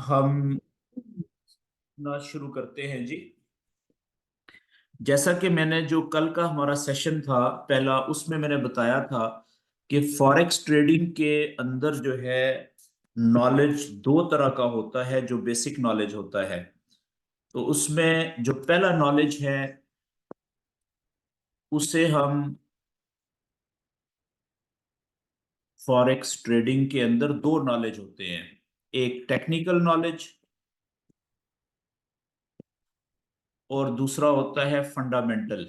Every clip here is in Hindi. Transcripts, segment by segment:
हम ना शुरू करते हैं जी। जैसा कि मैंने जो कल का हमारा सेशन था पहला, उसमें मैंने बताया था कि फॉरेक्स ट्रेडिंग के अंदर जो है नॉलेज दो तरह का होता है, जो बेसिक नॉलेज होता है। तो उसमें जो पहला नॉलेज है उसे हम फॉरेक्स ट्रेडिंग के अंदर दो नॉलेज होते हैं। एक टेक्निकल नॉलेज और दूसरा होता है फंडामेंटल।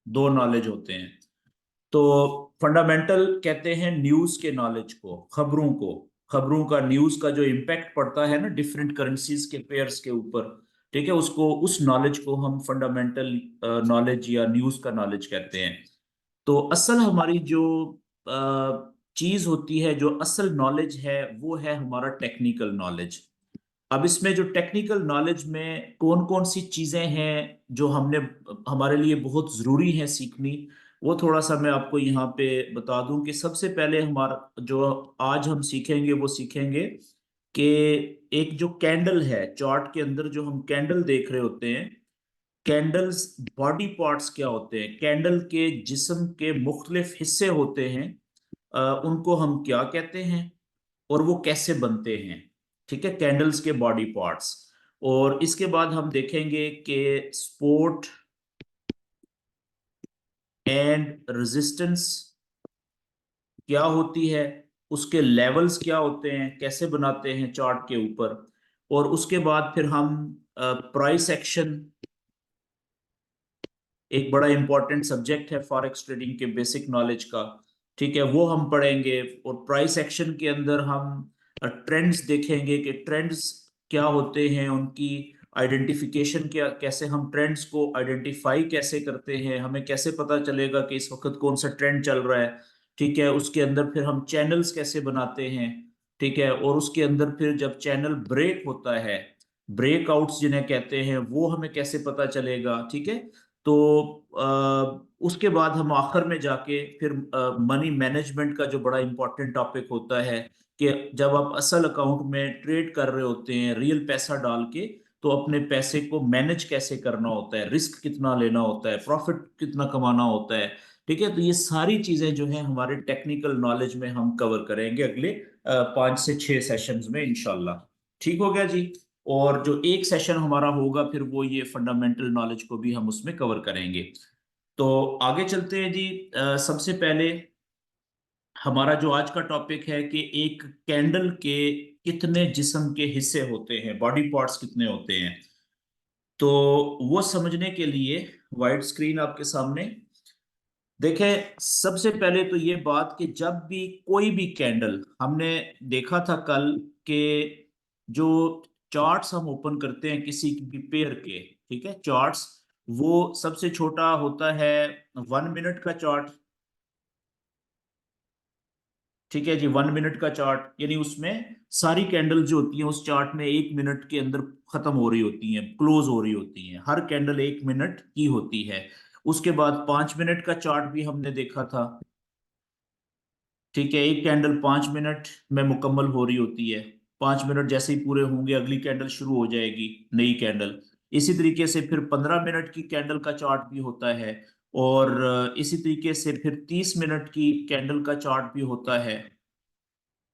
दो नॉलेज होते हैं। तो फंडामेंटल कहते हैं न्यूज के नॉलेज को, खबरों को। खबरों का, न्यूज का जो इम्पैक्ट पड़ता है ना डिफरेंट करेंसीज के पेयर्स के ऊपर, ठीक है, उसको, उस नॉलेज को हम फंडामेंटल नॉलेज या न्यूज का नॉलेज कहते हैं। तो असल हमारी जो चीज होती है, जो असल नॉलेज है, वो है हमारा टेक्निकल नॉलेज। अब इसमें जो टेक्निकल नॉलेज में कौन कौन सी चीजें हैं जो हमने, हमारे लिए बहुत जरूरी है सीखनी, वो थोड़ा सा मैं आपको यहाँ पे बता दूं कि सबसे पहले हमारा जो आज हम सीखेंगे वो सीखेंगे कि एक जो कैंडल है, चार्ट के अंदर जो हम कैंडल देख रहे होते हैं, कैंडल्स बॉडी पार्ट्स क्या होते हैं, कैंडल के जिस्म के मुख्तलिफ हिस्से होते हैं, उनको हम क्या कहते हैं और वो कैसे बनते हैं। ठीक है, कैंडल्स के बॉडी पार्ट्स। और इसके बाद हम देखेंगे कि सपोर्ट एंड रेजिस्टेंस क्या होती है, उसके लेवल्स क्या होते हैं, कैसे बनाते हैं चार्ट के ऊपर। और उसके बाद फिर हम प्राइस एक्शन, एक बड़ा इंपॉर्टेंट सब्जेक्ट है फॉरेक्स ट्रेडिंग के बेसिक नॉलेज का, ठीक है, वो हम पढ़ेंगे। और प्राइस एक्शन के अंदर हम ट्रेंड्स देखेंगे कि ट्रेंड्स क्या होते हैं, उनकी आइडेंटिफिकेशन क्या, कैसे हम ट्रेंड्स को आइडेंटिफाई कैसे करते हैं, हमें कैसे पता चलेगा कि इस वक्त कौन सा ट्रेंड चल रहा है। ठीक है, उसके अंदर फिर हम चैनल्स कैसे बनाते हैं। ठीक है, और उसके अंदर फिर जब चैनल ब्रेक होता है, ब्रेकआउट्स जिन्हें कहते हैं, वो हमें कैसे पता चलेगा। ठीक है, तो उसके बाद हम आखिर में जाके फिर मनी मैनेजमेंट का जो बड़ा इंपॉर्टेंट टॉपिक होता है कि जब आप असल अकाउंट में ट्रेड कर रहे होते हैं रियल पैसा डाल के, तो अपने पैसे को मैनेज कैसे करना होता है, रिस्क कितना लेना होता है, प्रॉफिट कितना कमाना होता है। ठीक है, तो ये सारी चीजें जो है हमारे टेक्निकल नॉलेज में हम कवर करेंगे अगले 5 से 6 सेशंस में इंशाल्लाह। ठीक हो गया जी। और जो एक सेशन हमारा होगा फिर वो ये फंडामेंटल नॉलेज को भी हम उसमें कवर करेंगे। तो आगे चलते हैं जी। सबसे पहले हमारा जो आज का टॉपिक है कि एक कैंडल के कितने जिस्म के हिस्से होते हैं, बॉडी पार्ट्स कितने होते हैं। तो वो समझने के लिए वाइड स्क्रीन आपके सामने देखें। सबसे पहले तो ये बात कि जब भी कोई भी कैंडल, हमने देखा था कल के जो चार्ट्स हम ओपन करते हैं किसी भी पेयर के, ठीक है, चार्ट्स, वो सबसे छोटा होता है 1 मिनट का चार्ट। ठीक है जी, 1 मिनट का चार्ट यानी उसमें सारी कैंडल जो होती हैं उस चार्ट में 1 मिनट के अंदर खत्म हो रही होती हैं, क्लोज हो रही होती हैं, हर कैंडल 1 मिनट की होती है। उसके बाद 5 मिनट का चार्ट भी हमने देखा था। ठीक है, एक कैंडल 5 मिनट में मुकम्मल हो रही होती है, 5 मिनट जैसे ही पूरे होंगे अगली कैंडल शुरू हो जाएगी, नई कैंडल। इसी तरीके से फिर 15 मिनट की कैंडल का चार्ट भी होता है। और इसी तरीके से फिर 30 मिनट की कैंडल का चार्ट भी होता है।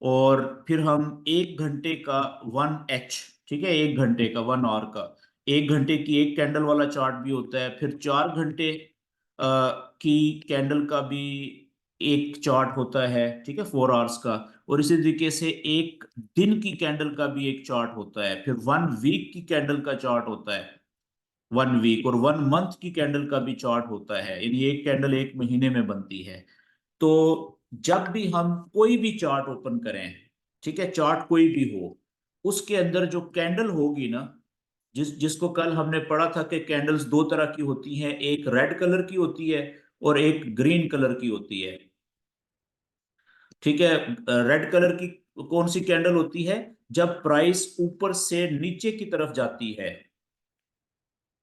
और फिर हम 1 घंटे का 1 H, ठीक है, 1 घंटे का 1 आवर का, 1 घंटे की एक कैंडल वाला चार्ट भी होता है। फिर 4 घंटे की कैंडल का भी एक चार्ट होता है, ठीक है, 4 आवर्स का। और इसी तरीके से एक दिन की कैंडल का भी एक चार्ट होता है। फिर 1 वीक की कैंडल का चार्ट होता है, 1 वीक। और 1 मंथ की कैंडल का भी चार्ट होता है, यानी एक कैंडल एक महीने में बनती है। तो जब भी हम कोई भी चार्ट ओपन करें, ठीक है, चार्ट कोई भी हो, उसके अंदर जो कैंडल होगी ना, जिसको कल हमने पढ़ा था कि कैंडल्स दो तरह की होती हैं, एक रेड कलर की होती है और एक ग्रीन कलर की होती है। ठीक है, रेड कलर की कौन सी कैंडल होती है, जब प्राइस ऊपर से नीचे की तरफ जाती है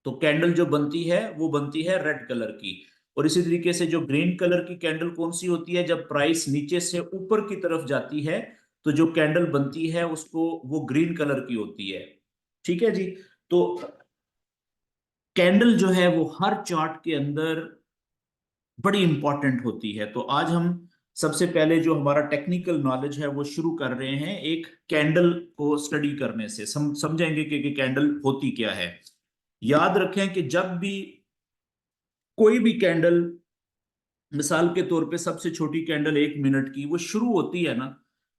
तो कैंडल जो बनती है वो बनती है रेड कलर की। और इसी तरीके से जो ग्रीन कलर की कैंडल कौन सी होती है, जब प्राइस नीचे से ऊपर की तरफ जाती है तो जो कैंडल बनती है उसको वो ग्रीन कलर की होती है। ठीक है जी। तो कैंडल जो है वो हर चार्ट के अंदर बड़ी इंपॉर्टेंट होती है। तो आज हम सबसे पहले जो हमारा टेक्निकल नॉलेज है वो शुरू कर रहे हैं एक कैंडल को स्टडी करने से। समझेंगे कि कैंडल होती क्या है। याद रखें कि जब भी कोई भी कैंडल, मिसाल के तौर पे सबसे छोटी कैंडल 1 मिनट की वो शुरू होती है ना,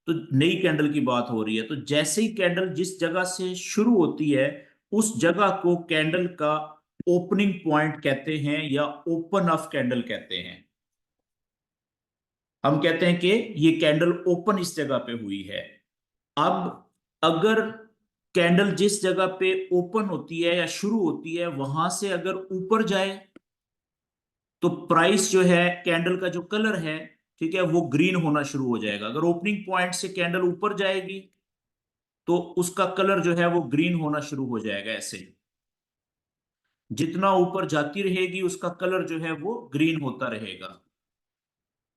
तो नई कैंडल की बात हो रही है, तो जैसे ही कैंडल जिस जगह से शुरू होती है उस जगह को कैंडल का ओपनिंग पॉइंट कहते हैं या ओपन ऑफ कैंडल कहते हैं। हम कहते हैं कि ये कैंडल ओपन इस जगह पे हुई है। अब अगर कैंडल जिस जगह पे ओपन होती है या शुरू होती है वहां से अगर ऊपर जाए तो प्राइस जो है कैंडल का जो कलर है, ठीक है, वो ग्रीन होना शुरू हो जाएगा। अगर ओपनिंग पॉइंट से कैंडल ऊपर जाएगी तो उसका कलर जो है वो ग्रीन होना शुरू हो जाएगा। ऐसे जितना ऊपर जाती रहेगी उसका कलर जो है वो ग्रीन होता रहेगा।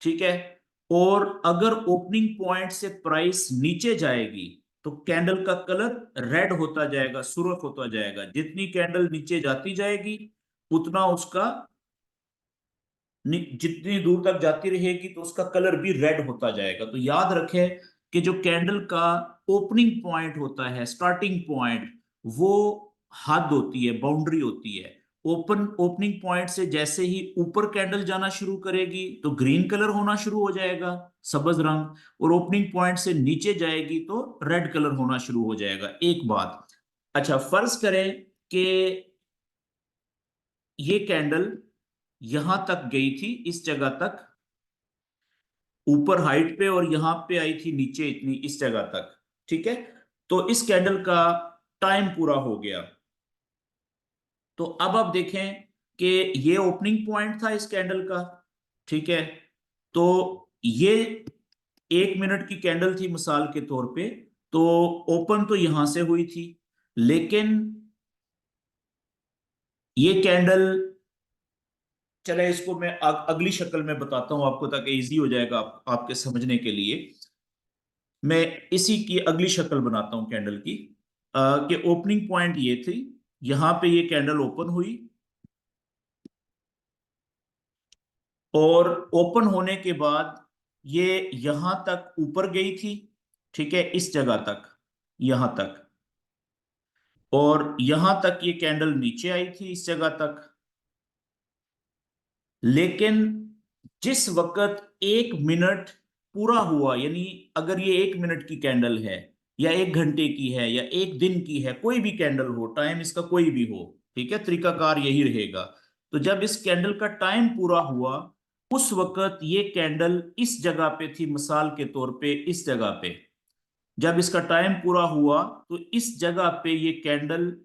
ठीक है। और अगर ओपनिंग पॉइंट से प्राइस नीचे जाएगी तो कैंडल का कलर रेड होता जाएगा, सुर्ख होता जाएगा। जितनी कैंडल नीचे जाती जाएगी उतना उसका जितनी दूर तक जाती रहेगी तो उसका कलर भी रेड होता जाएगा। तो याद रखें कि जो कैंडल का ओपनिंग पॉइंट होता है, स्टार्टिंग पॉइंट, वो हद होती है, बाउंड्री होती है। ओपनिंग पॉइंट से जैसे ही ऊपर कैंडल जाना शुरू करेगी तो ग्रीन कलर होना शुरू हो जाएगा, सब्ज रंग। और ओपनिंग पॉइंट से नीचे जाएगी तो रेड कलर होना शुरू हो जाएगा। एक बात, अच्छा फर्ज करें कि ये कैंडल यहां तक गई थी, इस जगह तक ऊपर हाइट पे, और यहां पे आई थी नीचे इतनी, इस जगह तक। ठीक है। तो इस कैंडल का टाइम पूरा हो गया। तो अब आप देखें कि ये ओपनिंग पॉइंट था इस कैंडल का। ठीक है। तो ये 1 मिनट की कैंडल थी मिसाल के तौर पे, तो ओपन तो यहां से हुई थी, लेकिन ये कैंडल, चले इसको मैं अगली शक्ल में बताता हूं आपको ताकि इजी हो जाएगा आपके समझने के लिए। मैं इसी की अगली शक्ल बनाता हूं कैंडल की। कि ओपनिंग पॉइंट ये थी, यहां पे ये कैंडल ओपन हुई, और ओपन होने के बाद ये यहां तक ऊपर गई थी। ठीक है, इस जगह तक, यहां तक। और यहां तक ये कैंडल नीचे आई थी, इस जगह तक। लेकिन जिस वक्त 1 मिनट पूरा हुआ, यानी अगर ये 1 मिनट की कैंडल है या 1 घंटे की है या 1 दिन की है, कोई भी कैंडल हो, टाइम इसका कोई भी हो, ठीक है, तरीकाकार यही रहेगा। तो जब इस कैंडल का टाइम पूरा हुआ उस वक्त ये कैंडल इस जगह पे थी, मिसाल के तौर पे इस जगह पे। जब इसका टाइम पूरा हुआ तो इस जगह पे ये कैंडल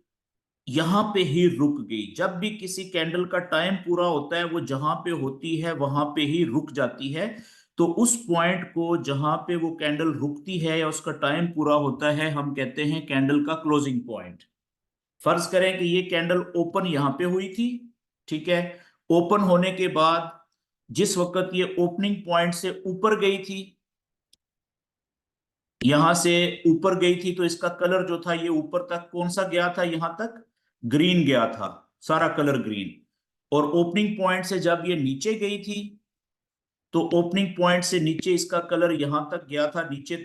यहां पे ही रुक गई। जब भी किसी कैंडल का टाइम पूरा होता है वो जहां पे होती है वहां पे ही रुक जाती है। तो उस पॉइंट को जहां पे वो कैंडल रुकती है या उसका टाइम पूरा होता है हम कहते हैं कैंडल का क्लोजिंग पॉइंट। फर्ज करें कि ये कैंडल ओपन यहां पे हुई थी। ठीक है। ओपन होने के बाद जिस वक्त ये ओपनिंग पॉइंट से ऊपर गई थी, यहां से ऊपर गई थी, तो इसका कलर जो था ये ऊपर तक कौन सा गया था, यहां तक ग्रीन गया था, सारा कलर ग्रीन। और ओपनिंग पॉइंट से जब ये नीचे गई थी तो ओपनिंग पॉइंट से नीचे इसका कलर यहां तक गया था, नीचे।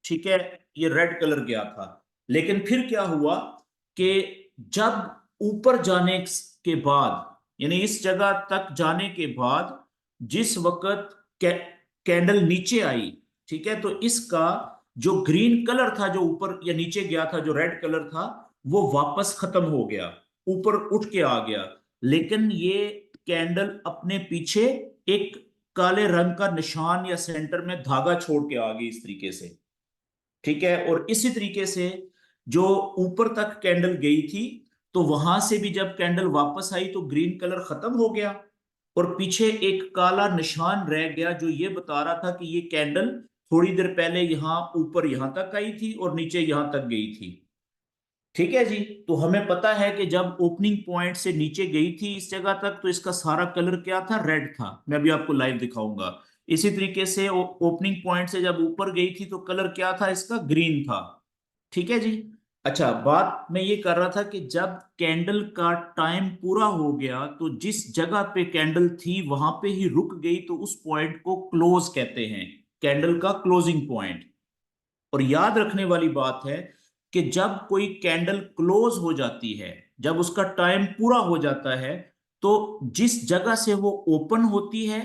ठीक है, ये रेड कलर गया था। लेकिन फिर क्या हुआ कि जब ऊपर जाने के बाद, यानी इस जगह तक जाने के बाद जिस वक्त कैंडल नीचे आई, ठीक है, तो इसका जो ग्रीन कलर था जो ऊपर या नीचे गया था, जो रेड कलर था, वो वापस खत्म हो गया, ऊपर उठ के आ गया। लेकिन ये कैंडल अपने पीछे एक काले रंग का निशान या सेंटर में धागा छोड़ के आ गई इस तरीके से। ठीक है। और इसी तरीके से जो ऊपर तक कैंडल गई थी तो वहां से भी जब कैंडल वापस आई तो ग्रीन कलर खत्म हो गया, और पीछे एक काला निशान रह गया जो ये बता रहा था कि ये कैंडल थोड़ी देर पहले यहां ऊपर यहां तक आई थी और नीचे यहां तक गई थी। ठीक है जी। तो हमें पता है कि जब ओपनिंग पॉइंट से नीचे गई थी इस जगह तक तो इसका सारा कलर क्या था, रेड था। मैं अभी आपको लाइव दिखाऊंगा। इसी तरीके से ओपनिंग पॉइंट से जब ऊपर गई थी तो कलर क्या था इसका, ग्रीन था। ठीक है जी। अच्छा, बात मैं ये कर रहा था कि जब कैंडल का टाइम पूरा हो गया तो जिस जगह पे कैंडल थी वहां पे ही रुक गई तो उस पॉइंट को क्लोज कहते हैं, कैंडल का क्लोजिंग पॉइंट। और याद रखने वाली बात है कि जब कोई कैंडल क्लोज हो जाती है, जब उसका टाइम पूरा हो जाता है, तो जिस जगह से वो ओपन होती है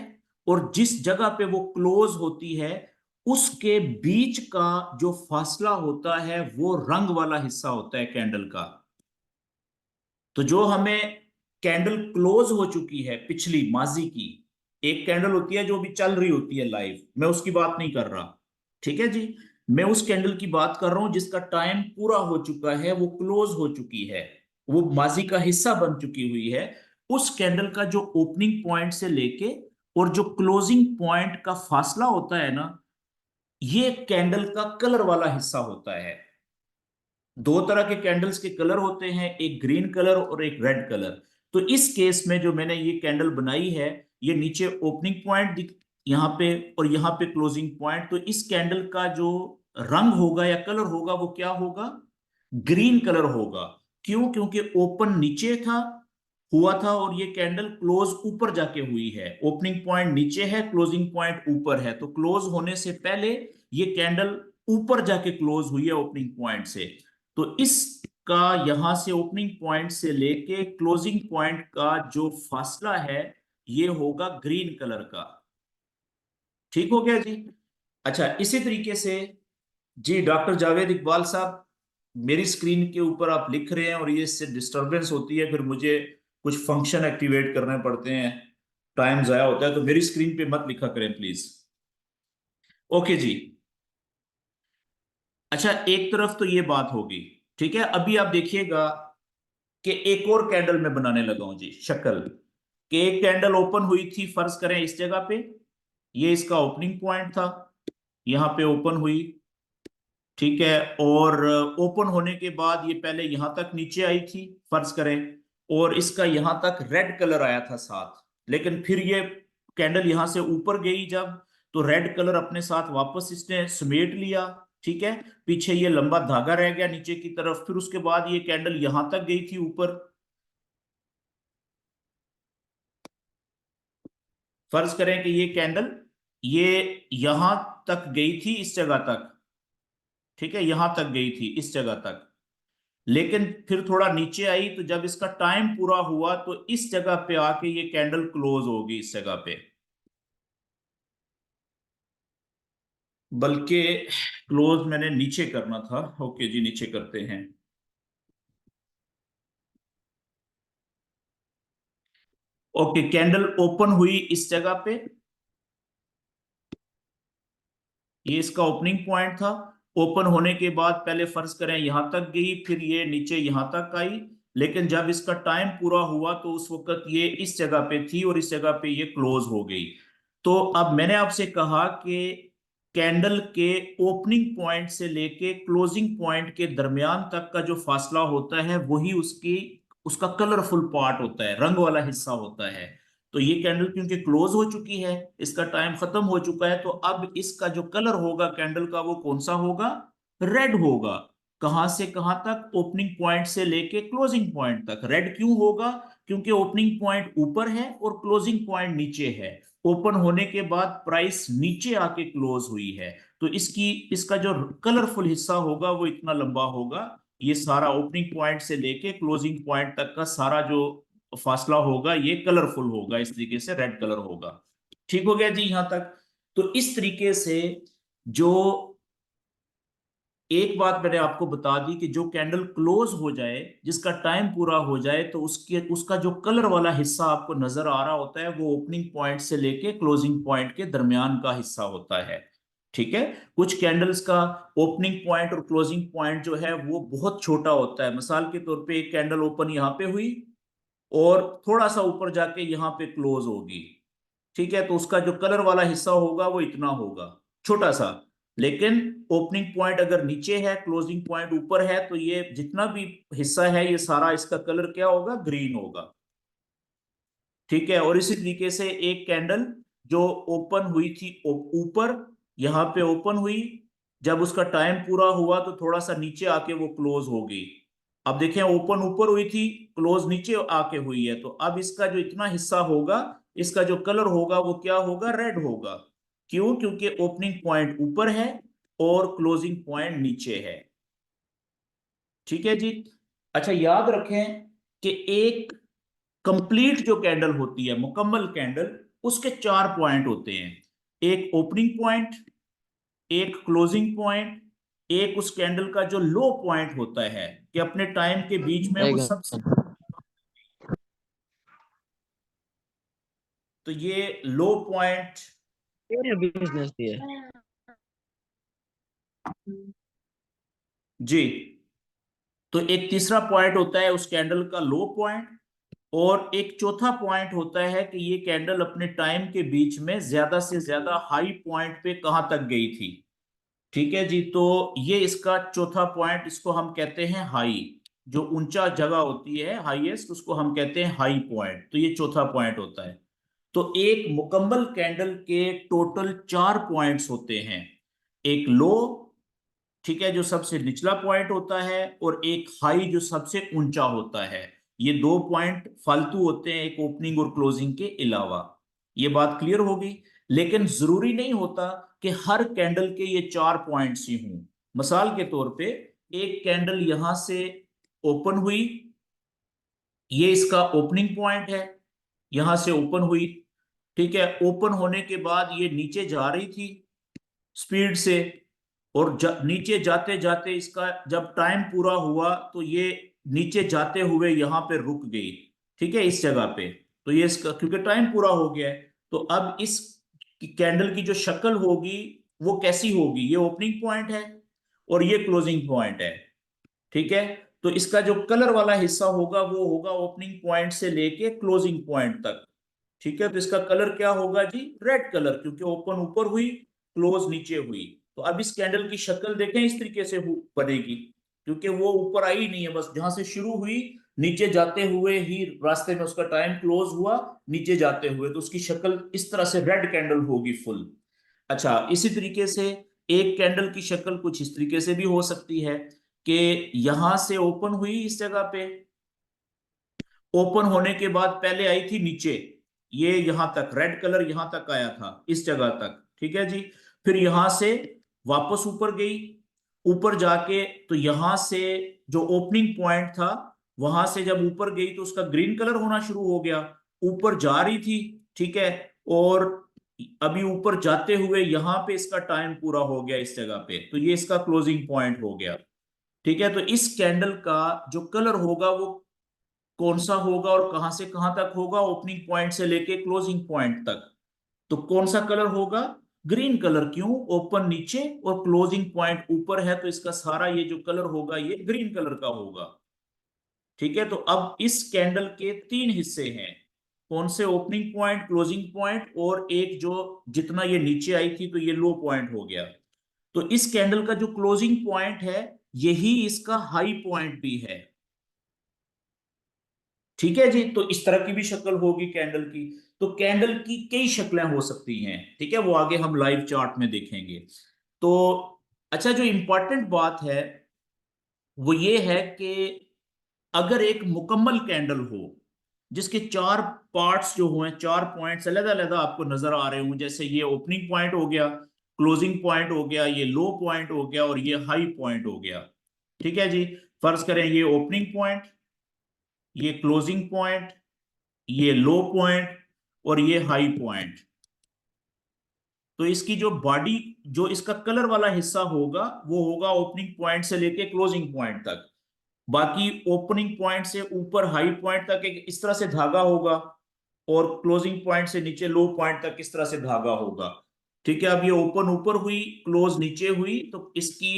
और जिस जगह पे वो क्लोज होती है उसके बीच का जो फासला होता है वो रंग वाला हिस्सा होता है कैंडल का। तो जो हमें कैंडल क्लोज हो चुकी है पिछली माजी की, एक कैंडल होती है जो भी चल रही होती है लाइव, मैं उसकी बात नहीं कर रहा। ठीक है जी। मैं उस कैंडल की बात कर रहा हूं जिसका टाइम पूरा हो चुका है, वो क्लोज हो चुकी है, वो माजी का हिस्सा बन चुकी हुई है। उस कैंडल का जो ओपनिंग पॉइंट से लेके और जो क्लोजिंग पॉइंट का फासला होता है ना, ये कैंडल का कलर वाला हिस्सा होता है। दो तरह के कैंडल्स के कलर होते हैं, एक ग्रीन कलर और एक रेड कलर। तो इस केस में जो मैंने ये कैंडल बनाई है, ये नीचे ओपनिंग पॉइंट दिख यहाँ पे और यहाँ पे क्लोजिंग पॉइंट, तो इस कैंडल का जो रंग होगा या कलर होगा वो क्या होगा, ग्रीन कलर होगा। क्यों? क्योंकि ओपन नीचे था, हुआ था, और ये कैंडल क्लोज ऊपर जाके हुई है। ओपनिंग पॉइंट नीचे है, क्लोजिंग पॉइंट ऊपर है, तो क्लोज होने से पहले ये कैंडल ऊपर जाके क्लोज हुई है ओपनिंग पॉइंट से। तो इसका यहां से ओपनिंग पॉइंट से लेके क्लोजिंग पॉइंट का जो फासला है ये होगा ग्रीन कलर का। ठीक हो गया जी। अच्छा, इसी तरीके से जी डॉक्टर जावेद इकबाल साहब, मेरी स्क्रीन के ऊपर आप लिख रहे हैं और ये इससे डिस्टरबेंस होती है, फिर मुझे कुछ फंक्शन एक्टिवेट करने पड़ते हैं, टाइम जाया होता है, तो मेरी स्क्रीन पे मत लिखा करें प्लीज। ओके जी। अच्छा, एक तरफ तो ये बात होगी। ठीक है, अभी आप देखिएगा कि एक और कैंडल मैं बनाने लगा हूं जी, शक्ल कि एक कैंडल ओपन हुई थी, फर्ज करें इस जगह पे, ये इसका ओपनिंग पॉइंट था, यहां पे ओपन हुई। ठीक है, और ओपन होने के बाद ये पहले यहां तक नीचे आई थी, फर्ज करें, और इसका यहां तक रेड कलर आया था साथ, लेकिन फिर ये कैंडल यहां से ऊपर गई जब, तो रेड कलर अपने साथ वापस इसने समेट लिया। ठीक है, पीछे ये लंबा धागा रह गया नीचे की तरफ, फिर उसके बाद ये कैंडल यहां तक गई थी ऊपर। फर्ज करें कि ये कैंडल ये यहां तक गई थी इस जगह तक। ठीक है, यहां तक गई थी इस जगह तक, लेकिन फिर थोड़ा नीचे आई, तो जब इसका टाइम पूरा हुआ तो इस जगह पे आके ये कैंडल क्लोज होगी इस जगह पे। बल्कि क्लोज मैंने नीचे करना था। ओके जी, नीचे करते हैं। ओके, कैंडल ओपन हुई इस जगह पे, ये इसका ओपनिंग पॉइंट था। ओपन होने के बाद पहले फर्ज करें यहां तक गई, फिर ये नीचे यहां तक आई, लेकिन जब इसका टाइम पूरा हुआ तो उस वक्त ये इस जगह पे थी और इस जगह पे ये क्लोज हो गई। तो अब मैंने आपसे कहा कि कैंडल के ओपनिंग पॉइंट से लेके क्लोजिंग पॉइंट के दरमियान तक का जो फासला होता है वही उसकी उसका कलरफुल पार्ट होता है, रंग वाला हिस्सा होता है। तो ये कैंडल क्योंकि क्लोज हो चुकी है, इसका टाइम खत्म हो चुका है, तो अब इसका जो कलर होगा कैंडल का वो कौन सा होगा, रेड होगा। कहां से कहां तक, ओपनिंग पॉइंट से लेके क्लोजिंग पॉइंट तक। रेड क्यों होगा? क्योंकि ओपनिंग पॉइंट ऊपर है और क्लोजिंग पॉइंट नीचे है। ओपन होने के बाद प्राइस नीचे आके क्लोज हुई है, तो इसका जो कलरफुल हिस्सा होगा वो इतना लंबा होगा। ये सारा ओपनिंग पॉइंट से लेके क्लोजिंग पॉइंट तक का सारा जो फासला होगा ये कलरफुल होगा, इस तरीके से रेड कलर होगा। ठीक हो गया जी यहां तक। तो इस तरीके से जो एक बात मैंने आपको बता दी कि जो कैंडल क्लोज हो जाए, जिसका टाइम पूरा हो जाए, तो उसके उसका जो कलर वाला हिस्सा आपको नजर आ रहा होता है वो ओपनिंग पॉइंट से लेके क्लोजिंग पॉइंट के दरमियान का हिस्सा होता है। ठीक है, कुछ कैंडल्स का ओपनिंग पॉइंट और क्लोजिंग पॉइंट जो है वो बहुत छोटा होता है। मिसाल के तौर पे एक कैंडल ओपन यहाँ पे हुई और थोड़ा सा ऊपर जाके यहाँ पे क्लोज होगी। ठीक है, तो उसका जो कलर वाला हिस्सा होगा वो इतना होगा, छोटा सा। लेकिन ओपनिंग पॉइंट अगर नीचे है, क्लोजिंग पॉइंट ऊपर है, तो ये जितना भी हिस्सा है ये सारा इसका कलर क्या होगा, ग्रीन होगा। ठीक है। और इसी तरीके से एक कैंडल जो ओपन हुई थी ऊपर, यहां पे ओपन हुई, जब उसका टाइम पूरा हुआ तो थोड़ा सा नीचे आके वो क्लोज हो गई। अब देखें, ओपन ऊपर हुई थी, क्लोज नीचे आके हुई है, तो अब इसका जो इतना हिस्सा होगा, इसका जो कलर होगा वो क्या होगा, रेड होगा। क्यों? क्योंकि ओपनिंग पॉइंट ऊपर है और क्लोजिंग पॉइंट नीचे है। ठीक है जी। अच्छा, याद रखें कि एक कंप्लीट जो कैंडल होती है, मुकम्मल कैंडल, उसके चार पॉइंट होते हैं। एक ओपनिंग पॉइंट, एक क्लोजिंग पॉइंट, एक उस कैंडल का जो लो पॉइंट होता है कि अपने टाइम के बीच में वो एक सबसे, तो ये लो पॉइंट। बिजनेस दिया। जी। तो एक तीसरा पॉइंट होता है उस कैंडल का लो पॉइंट, और एक चौथा पॉइंट होता है कि ये कैंडल अपने टाइम के बीच में ज्यादा से ज्यादा हाई पॉइंट पे कहां तक गई थी। ठीक है जी। तो ये इसका चौथा पॉइंट, इसको हम कहते हैं हाई। जो ऊंचा जगह होती है, हाईएस्ट, उसको हम कहते हैं हाई पॉइंट। तो ये चौथा पॉइंट होता है। तो एक मुकम्मल कैंडल के टोटल चार पॉइंट्स होते हैं। एक लो, ठीक है, जो सबसे निचला पॉइंट होता है, और एक हाई जो सबसे ऊंचा होता है। ये दो पॉइंट फालतू होते हैं एक ओपनिंग और क्लोजिंग के अलावा। ये बात क्लियर होगी। लेकिन जरूरी नहीं होता कि हर कैंडल के ये चार पॉइंट्स ही हों। मिसाल के तौर पे, एक कैंडल यहां से ओपन हुई, ये इसका ओपनिंग पॉइंट है, यहां से ओपन हुई। ठीक है। ओपन होने के बाद ये नीचे जा रही थी स्पीड से, और नीचे जाते जाते इसका जब टाइम पूरा हुआ तो ये नीचे जाते हुए यहां पे रुक गई। ठीक है, इस जगह पे। तो ये इसका, क्योंकि टाइम पूरा हो गया है, तो अब इस कैंडल की जो शक्ल होगी वो कैसी होगी, ये ओपनिंग पॉइंट है और ये क्लोजिंग पॉइंट है। ठीक है। तो इसका जो कलर वाला हिस्सा होगा वो होगा ओपनिंग पॉइंट से लेके क्लोजिंग पॉइंट तक। ठीक है। तो इसका कलर क्या होगा जी, रेड कलर, क्योंकि ओपन ऊपर हुई, क्लोज नीचे हुई। तो अब इस कैंडल की शक्ल देखें, इस तरीके से बनेगी, क्योंकि वो ऊपर आई नहीं है, बस जहां से शुरू हुई, नीचे जाते हुए ही रास्ते में उसका टाइम क्लोज हुआ, नीचे जाते हुए, तो उसकी शक्ल इस तरह से रेड कैंडल होगी फुल। अच्छा, इसी तरीके से एक कैंडल की शक्ल कुछ इस तरीके से भी हो सकती है कि यहां से ओपन हुई इस जगह पे, ओपन होने के बाद पहले आई थी नीचे, ये यहां तक रेड कलर यहां तक आया था इस जगह तक। ठीक है जी। फिर यहां से वापस ऊपर गई, ऊपर जाके तो यहां से जो ओपनिंग पॉइंट था, वहां से जब ऊपर गई तो उसका ग्रीन कलर होना शुरू हो गया, ऊपर जा रही थी। ठीक है। और अभी ऊपर जाते हुए यहां पे इसका टाइम पूरा हो गया इस जगह पे, तो ये इसका क्लोजिंग पॉइंट हो गया। ठीक है। तो इस कैंडल का जो कलर होगा वो कौन सा होगा और कहां से कहां तक होगा, ओपनिंग पॉइंट से लेके क्लोजिंग पॉइंट तक। तो कौन सा कलर होगा, ग्रीन कलर। क्यों? ओपन नीचे और क्लोजिंग पॉइंट ऊपर है, तो इसका सारा ये जो कलर होगा ये ग्रीन कलर का होगा। ठीक है। तो अब इस कैंडल के तीन हिस्से हैं, कौन से, ओपनिंग पॉइंट, क्लोजिंग पॉइंट, और एक जो जितना ये नीचे आई थी तो ये लो पॉइंट हो गया। तो इस कैंडल का जो क्लोजिंग पॉइंट है, यही इसका हाई पॉइंट भी है। ठीक है जी। तो इस तरह की भी शक्ल होगी कैंडल की। तो कैंडल की कई शक्लें हो सकती हैं। ठीक है, वो आगे हम लाइव चार्ट में देखेंगे। तो अच्छा, जो इंपॉर्टेंट बात है वो ये है कि अगर एक मुकम्मल कैंडल हो जिसके चार पार्ट्स जो हुए, चार पॉइंट्स अलग अलग आपको नजर आ रहे हों, जैसे ये ओपनिंग पॉइंट हो गया, क्लोजिंग पॉइंट हो गया, ये लो पॉइंट हो गया, और ये हाई पॉइंट हो गया। ठीक है जी। फर्ज करें ये ओपनिंग पॉइंट, ये क्लोजिंग पॉइंट, ये लो पॉइंट, और ये हाई पॉइंट। तो इसकी जो बॉडी, जो इसका कलर वाला हिस्सा होगा वो होगा ओपनिंग पॉइंट से लेके क्लोजिंग पॉइंट तक। बाकी ओपनिंग पॉइंट से ऊपर हाई पॉइंट तक एक इस तरह से धागा होगा, और क्लोजिंग पॉइंट से नीचे लो पॉइंट तक इस तरह से धागा होगा। ठीक है। अब ये ओपन ऊपर हुई, क्लोज नीचे हुई, तो इसकी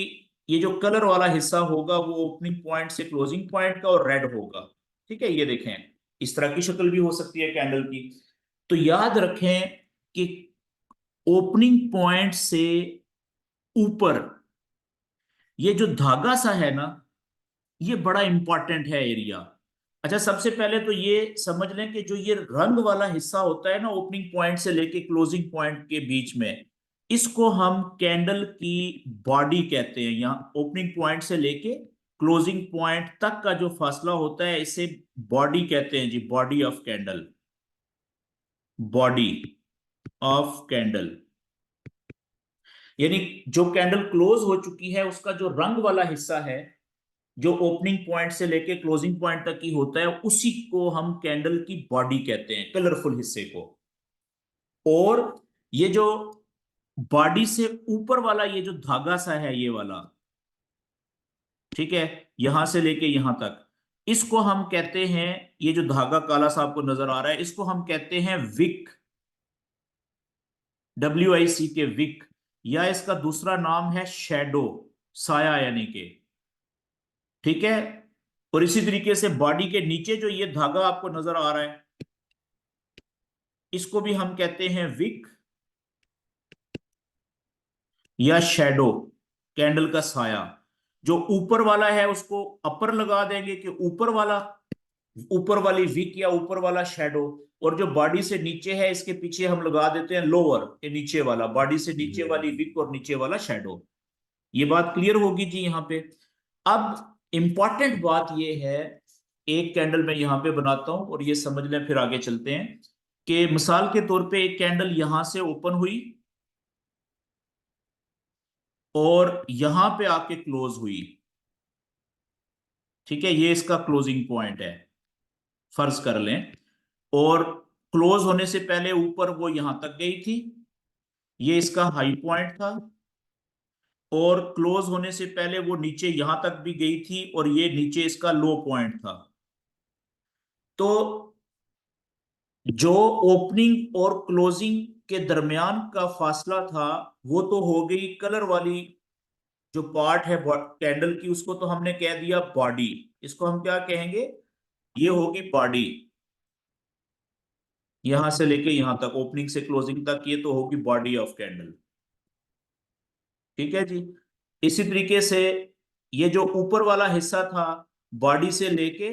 ये जो कलर वाला हिस्सा होगा वो ओपनिंग पॉइंट से क्लोजिंग पॉइंट का और रेड होगा। ठीक है, ये देखें, इस तरह की शक्ल भी हो सकती है कैंडल की। तो याद रखें कि ओपनिंग पॉइंट से ऊपर ये जो धागा सा है ना, ये बड़ा इंपॉर्टेंट है एरिया। अच्छा, सबसे पहले तो ये समझ लें कि जो ये रंग वाला हिस्सा होता है ना, ओपनिंग पॉइंट से लेके क्लोजिंग पॉइंट के बीच में, इसको हम कैंडल की बॉडी कहते हैं। यहाँ ओपनिंग पॉइंट से लेके क्लोजिंग पॉइंट तक का जो फासला होता है, इसे बॉडी कहते हैं जी, body of candle, body of candle. यानी जो कैंडल क्लोज हो चुकी है, उसका जो रंग वाला हिस्सा है, जो ओपनिंग पॉइंट से लेके क्लोजिंग पॉइंट तक की होता है, उसी को हम कैंडल की बॉडी कहते हैं, कलरफुल हिस्से को। और ये जो बॉडी से ऊपर वाला ये जो धागा सा है, ये वाला, ठीक है, यहां से लेके यहां तक, इसको हम कहते हैं, ये जो धागा काला सा आपको नजर आ रहा है, इसको हम कहते हैं विक, WIC के विक, या इसका दूसरा नाम है शेडो, साया यानी के, ठीक है। और इसी तरीके से बॉडी के नीचे जो ये धागा आपको नजर आ रहा है, इसको भी हम कहते हैं विक या शैडो, कैंडल का साया। जो ऊपर वाला है उसको अपर लगा देंगे कि ऊपर वाला, ऊपर वाली विक या ऊपर वाला शैडो। और जो बॉडी से नीचे है, इसके पीछे हम लगा देते हैं लोअर, के नीचे वाला, बॉडी से नीचे वाली विक और नीचे वाला शैडो। ये बात क्लियर होगी जी यहाँ पे। अब इंपॉर्टेंट बात ये है, एक कैंडल मैं यहाँ पे बनाता हूं और ये समझ लें, फिर आगे चलते हैं। कि मिसाल के तौर पे एक कैंडल यहां से ओपन हुई और यहां पे आके क्लोज हुई, ठीक है, ये इसका क्लोजिंग पॉइंट है, फर्ज कर लें। और क्लोज होने से पहले ऊपर वो यहां तक गई थी, ये इसका हाई पॉइंट था। और क्लोज होने से पहले वो नीचे यहां तक भी गई थी, और ये नीचे इसका लो पॉइंट था। तो जो ओपनिंग और क्लोजिंग के दरमियान का फासला था, वो तो हो गई कलर वाली जो पार्ट है कैंडल की, उसको तो हमने कह दिया बॉडी। इसको हम क्या कहेंगे, ये होगी बॉडी, यहां से लेके यहां तक, ओपनिंग से क्लोजिंग तक, ये तो होगी बॉडी ऑफ कैंडल, ठीक है जी। इसी तरीके से ये जो ऊपर वाला हिस्सा था, बॉडी से लेके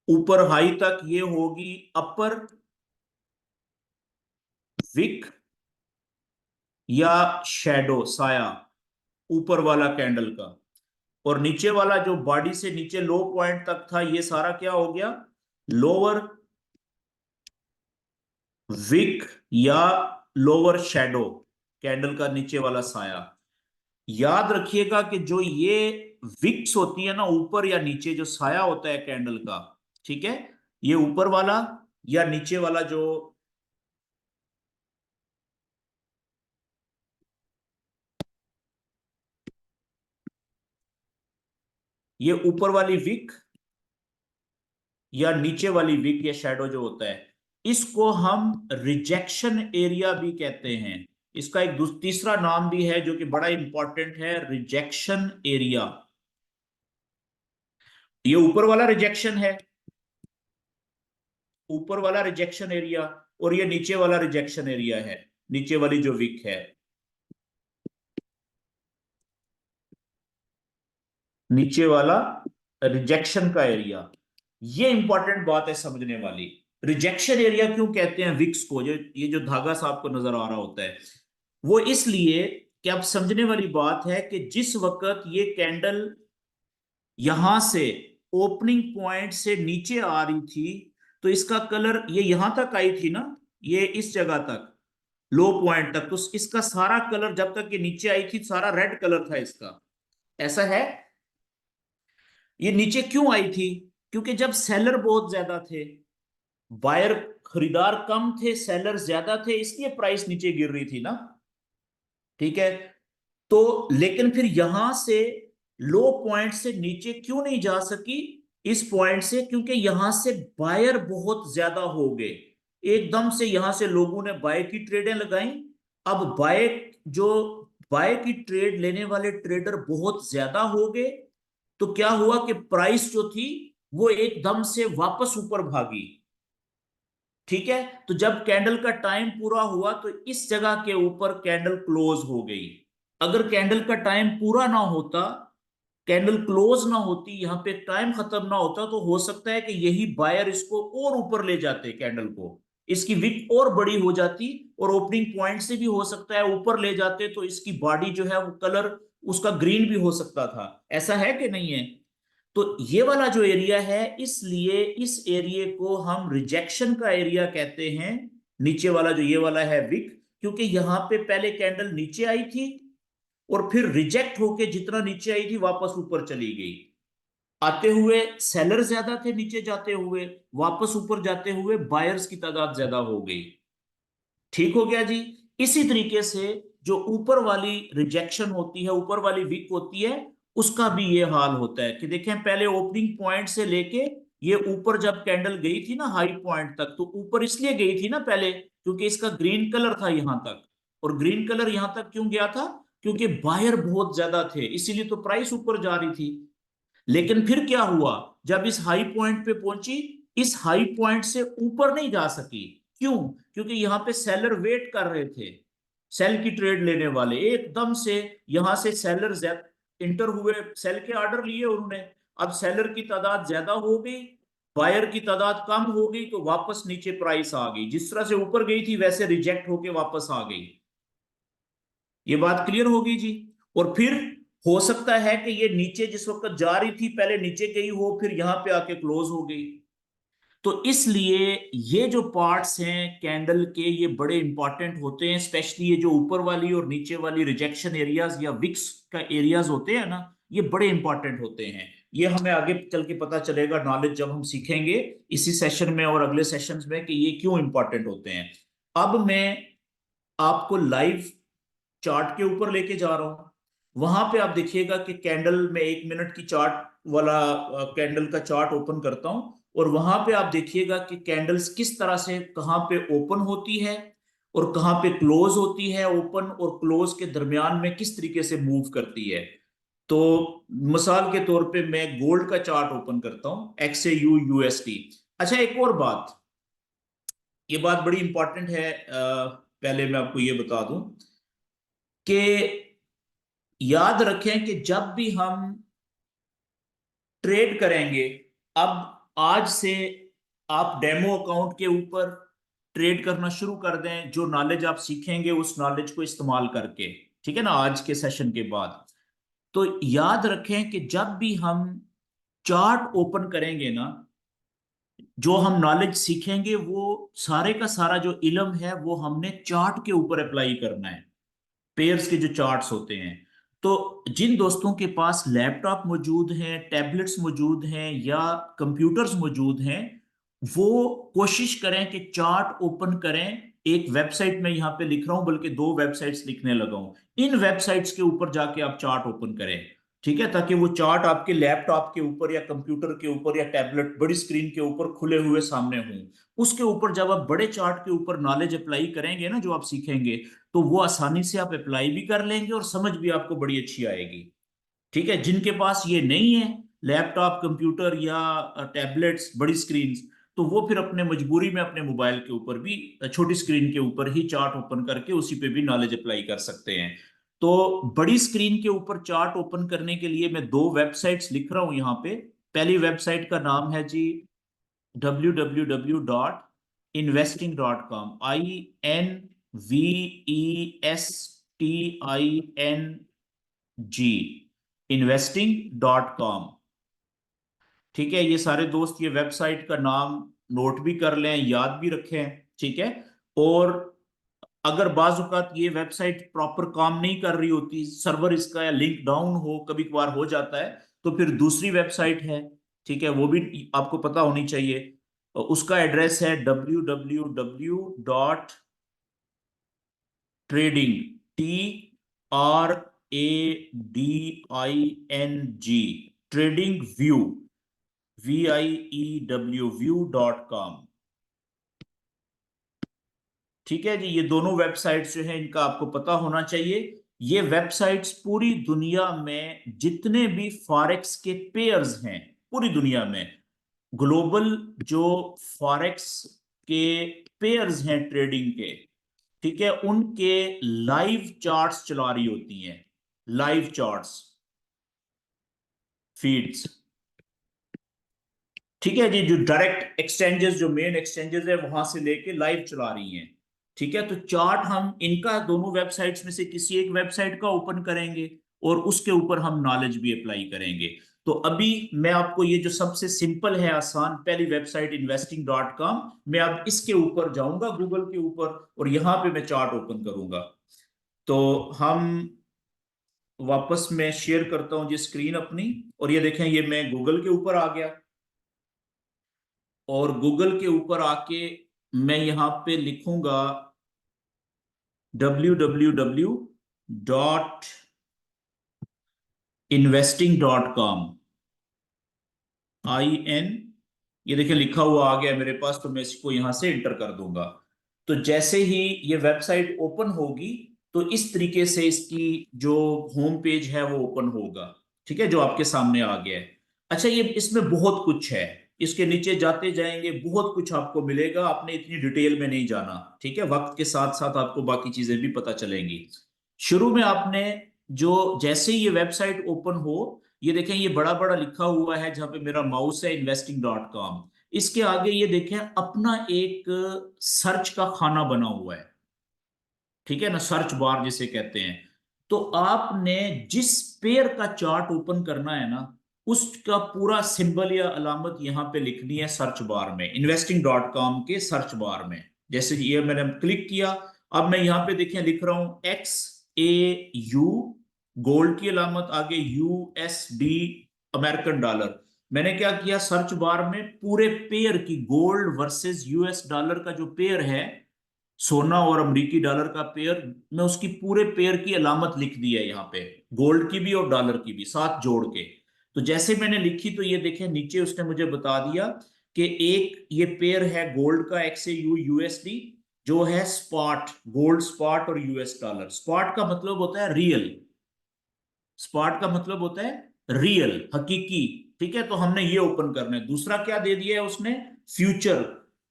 ऊपर हाई तक, ये होगी अपर विक या शैडो, साया, ऊपर वाला कैंडल का। और नीचे वाला जो बॉडी से नीचे लो पॉइंट तक था, ये सारा क्या हो गया, लोअर विक या लोअर शैडो, कैंडल का नीचे वाला साया। याद रखिएगा कि जो ये विक्स होती है ना, ऊपर या नीचे जो साया होता है कैंडल का, ठीक है, ये ऊपर वाला या नीचे वाला जो, ये ऊपर वाली विक या नीचे वाली विक या शैडो जो होता है, इसको हम रिजेक्शन एरिया भी कहते हैं। इसका एक तीसरा नाम भी है जो कि बड़ा इंपॉर्टेंट है, रिजेक्शन एरिया। ये ऊपर वाला रिजेक्शन है, ऊपर वाला रिजेक्शन एरिया, और ये नीचे वाला रिजेक्शन एरिया है, नीचे वाली जो विक है, नीचे वाला रिजेक्शन का एरिया। ये इंपॉर्टेंट बात है समझने वाली। रिजेक्शन एरिया क्यों कहते हैं विक्स को, जो ये जो धागा सा आपको नजर आ रहा होता है, वो इसलिए कि आप समझने वाली बात है कि जिस वक्त ये कैंडल यहां से ओपनिंग पॉइंट से नीचे आ रही थी, तो इसका कलर, ये यहां तक आई थी ना, ये इस जगह तक, लो पॉइंट तक, तो इसका सारा कलर जब तक ये नीचे आई थी, सारा रेड कलर था इसका, ऐसा है। ये नीचे क्यों आई थी, क्योंकि जब सेलर बहुत ज्यादा थे, बायर खरीदार कम थे, सेलर ज्यादा थे, इसलिए प्राइस नीचे गिर रही थी ना, ठीक है। तो लेकिन फिर यहां से लो पॉइंट से नीचे क्यों नहीं जा सकी, इस पॉइंट से, क्योंकि यहां से बायर बहुत ज्यादा हो गए, एकदम से यहां से लोगों ने बाय की ट्रेडें लगाई। अब बाय, जो बाय की ट्रेड लेने वाले ट्रेडर बहुत ज्यादा हो गए, तो क्या हुआ कि प्राइस जो थी वो एकदम से वापस ऊपर भागी, ठीक है, तो जब कैंडल का टाइम पूरा हुआ तो इस जगह के ऊपर कैंडल क्लोज हो गई। अगर कैंडल का टाइम पूरा ना होता, कैंडल क्लोज ना होती, यहाँ पे टाइम खत्म ना होता, तो हो सकता है कि यही बायर इसको और ऊपर ले जाते कैंडल को, इसकी विक और बड़ी हो जाती, और ओपनिंग पॉइंट से भी हो सकता है ऊपर ले जाते, तो इसकी बॉडी जो है वो कलर उसका ग्रीन भी हो सकता था। ऐसा है कि नहीं है? तो ये वाला जो एरिया है, इसलिए इस एरिया को हम रिजेक्शन का एरिया कहते हैं। नीचे वाला जो ये वाला है विक, क्योंकि यहां पे पहले कैंडल नीचे आई थी और फिर रिजेक्ट होके जितना नीचे आई थी वापस ऊपर चली गई। आते हुए सेलर ज्यादा थे, नीचे जाते हुए वापस ऊपर जाते हुए बायर्स की तादाद ज्यादा हो गई। ठीक हो गया जी। इसी तरीके से जो ऊपर वाली रिजेक्शन होती है, ऊपर वाली विक होती है, उसका भी ये हाल होता है कि देखें पहले ओपनिंग पॉइंट से लेके ये ऊपर जब कैंडल गई थी ना हाई पॉइंट तक, तो ऊपर इसलिए गई थी ना पहले क्योंकि इसका ग्रीन कलर था यहां तक। और ग्रीन कलर यहां तक क्यों गया था? क्योंकि बायर बहुत ज्यादा थे, इसीलिए तो प्राइस ऊपर जा रही थी। लेकिन फिर क्या हुआ? जब इस हाई पॉइंट पे पहुंची, इस हाई पॉइंट से ऊपर नहीं जा सकी। क्यों? क्योंकि यहां पे सेलर वेट कर रहे थे, सेल की ट्रेड लेने वाले एकदम से यहां से सेलर इंटर हुए, सेल के ऑर्डर लिए उन्होंने। अब सेलर की तादाद ज्यादा हो गई, बायर की तादाद कम हो गई, तो वापस नीचे प्राइस आ गई, जिस तरह से ऊपर गई थी वैसे रिजेक्ट होके वापस आ गई। ये बात क्लियर होगी जी। और फिर हो सकता है कि ये नीचे जिस वक्त जा रही थी पहले नीचे गई हो, फिर यहां पे आके क्लोज हो गई। तो इसलिए ये जो पार्ट्स हैं कैंडल के, ये बड़े इंपॉर्टेंट होते हैं, स्पेशली ये जो ऊपर वाली और नीचे वाली रिजेक्शन एरियाज या विक्स का एरियाज होते हैं ना, ये बड़े इंपॉर्टेंट होते हैं। ये हमें आगे चल के पता चलेगा नॉलेज जब हम सीखेंगे इसी सेशन में और अगले सेशंस में कि ये क्यों इंपॉर्टेंट होते हैं। अब मैं आपको लाइव चार्ट के ऊपर लेके जा रहा हूं। वहां पे आप देखिएगा कि कैंडल में 1 मिनट की चार्ट वाला कैंडल का चार्ट ओपन करता हूं, और वहां पे आप देखिएगा कि कैंडल्स किस तरह से कहां पे ओपन होती है और कहां पे क्लोज होती है, ओपन और क्लोज के दरमियान में किस तरीके से मूव करती है। तो मिसाल के तौर पे मैं गोल्ड का चार्ट ओपन करता हूं, XAU USD। अच्छा, एक और बात, ये बात बड़ी इंपॉर्टेंट है, पहले मैं आपको ये बता दूं कि याद रखें कि जब भी हम ट्रेड करेंगे, अब आज से आप डेमो अकाउंट के ऊपर ट्रेड करना शुरू कर दें, जो नॉलेज आप सीखेंगे उस नॉलेज को इस्तेमाल करके, ठीक है ना, आज के सेशन के बाद। तो याद रखें कि जब भी हम चार्ट ओपन करेंगे ना, जो हम नॉलेज सीखेंगे वो सारे का सारा जो इल्म है वो हमने चार्ट के ऊपर अप्लाई करना है, पेयर्स के जो चार्ट्स होते हैं। तो जिन दोस्तों के पास लैपटॉप मौजूद हैं, टैबलेट्स मौजूद हैं या कंप्यूटर्स मौजूद हैं, वो कोशिश करें कि चार्ट ओपन करें। एक वेबसाइट में यहां पे लिख रहा हूं, बल्कि 2 वेबसाइट्स लिखने लगा हूं। इन वेबसाइट्स के ऊपर जाके आप चार्ट ओपन करें, ठीक है, ताकि वो चार्ट आपके लैपटॉप के ऊपर या कंप्यूटर के ऊपर या टैबलेट बड़ी स्क्रीन के ऊपर खुले हुए सामने हों। उसके ऊपर जब आप बड़े चार्ट के ऊपर नॉलेज अप्लाई करेंगे ना, जो आप सीखेंगे, तो वो आसानी से आप अप्लाई भी कर लेंगे और समझ भी आपको बड़ी अच्छी आएगी। ठीक है, जिनके पास ये नहीं है, लैपटॉप कंप्यूटर या टैबलेट्स बड़ी स्क्रीन, तो वो फिर अपने मजबूरी में अपने मोबाइल के ऊपर भी छोटी स्क्रीन के ऊपर ही चार्ट ओपन करके उसी पे भी नॉलेज अप्लाई कर सकते हैं। तो बड़ी स्क्रीन के ऊपर चार्ट ओपन करने के लिए मैं 2 वेबसाइट्स लिख रहा हूं यहाँ पे। पहली वेबसाइट का नाम है जी www.investing.com, INVESTING, investing.com। ठीक है, ये सारे दोस्त ये वेबसाइट का नाम नोट भी कर लें, याद भी रखें, ठीक है। और अगर बाज औक़ात ये वेबसाइट प्रॉपर काम नहीं कर रही होती, सर्वर इसका या लिंक डाउन हो, कभी कभार हो जाता है, तो फिर दूसरी वेबसाइट है, ठीक है, वो भी आपको पता होनी चाहिए। उसका एड्रेस है www.trading, TRADING, trading view, VIEW.com। ठीक है जी, ये दोनों वेबसाइट्स जो हैं इनका आपको पता होना चाहिए। ये वेबसाइट्स पूरी दुनिया में जितने भी फॉरेक्स के पेयर्स हैं, पूरी दुनिया में ग्लोबल जो फॉरेक्स के पेयर्स हैं ट्रेडिंग के, ठीक है, उनके लाइव चार्ट्स चला रही होती हैं, लाइव चार्ट्स फीड्स, ठीक है जी, जो डायरेक्ट एक्सचेंजेस, जो मेन एक्सचेंजेस है वहां से लेके लाइव चला रही हैं, ठीक है। तो चार्ट हम इनका दोनों वेबसाइट्स में से किसी एक वेबसाइट का ओपन करेंगे और उसके ऊपर हम नॉलेज भी अप्लाई करेंगे। तो अभी मैं आपको ये जो सबसे सिंपल है, आसान पहली वेबसाइट investing.com, मैं अब इसके ऊपर जाऊंगा गूगल के ऊपर और यहां पे मैं चार्ट ओपन करूंगा। तो हम वापस मैं शेयर करता हूं जी स्क्रीन अपनी, और ये देखें ये मैं गूगल के ऊपर आ गया, और गूगल के ऊपर आके मैं यहां पे लिखूंगा www.investing.com, ये देखिए लिखा हुआ आ गया मेरे पास, तो मैं इसको यहां से इंटर कर दूंगा। तो जैसे ही ये वेबसाइट ओपन होगी तो इस तरीके से इसकी जो होम पेज है वो ओपन होगा, ठीक है, जो आपके सामने आ गया है। अच्छा, ये इसमें बहुत कुछ है, इसके नीचे जाते जाएंगे बहुत कुछ आपको मिलेगा, आपने इतनी डिटेल में नहीं जाना, ठीक है, वक्त के साथ साथ आपको बाकी चीजें भी पता चलेंगी। शुरू में आपने जो, जैसे ही ये वेबसाइट ओपन हो, ये देखें ये बड़ा बड़ा लिखा हुआ है जहां पे मेरा माउस है investing.com, इसके आगे ये देखें अपना एक सर्च का खाना बना हुआ है, ठीक है ना, सर्च बार जिसे कहते हैं। तो आपने जिस पेयर का चार्ट ओपन करना है ना, उसका पूरा सिंबल या अलामत यहां पे लिखनी है सर्च बार में, investing.com के सर्च बार में। जैसे ये मैंने क्लिक किया, अब मैं यहां पे देखें लिख रहा हूं XAU, गोल्ड की अलामत, आगे USD, अमेरिकन डॉलर। मैंने क्या किया, सर्च बार में पूरे पेयर की, गोल्ड वर्सेस US डॉलर का जो पेयर है, सोना और अमेरिकी डॉलर का पेयर, मैं उसकी पूरे पेयर की अलामत लिख दी है यहाँ पे, गोल्ड की भी और डॉलर की भी साथ जोड़ के। तो जैसे मैंने लिखी तो ये देखें नीचे उसने मुझे बता दिया कि एक ये पेयर है गोल्ड का XAU USD, जो है स्पॉट, गोल्ड स्पॉट और US डॉलर। स्पॉट का मतलब होता है रियल, स्पॉट का मतलब होता है रियल, हकीकी, ठीक है। तो हमने ये ओपन करना है। दूसरा क्या दे दिया है उसने, future,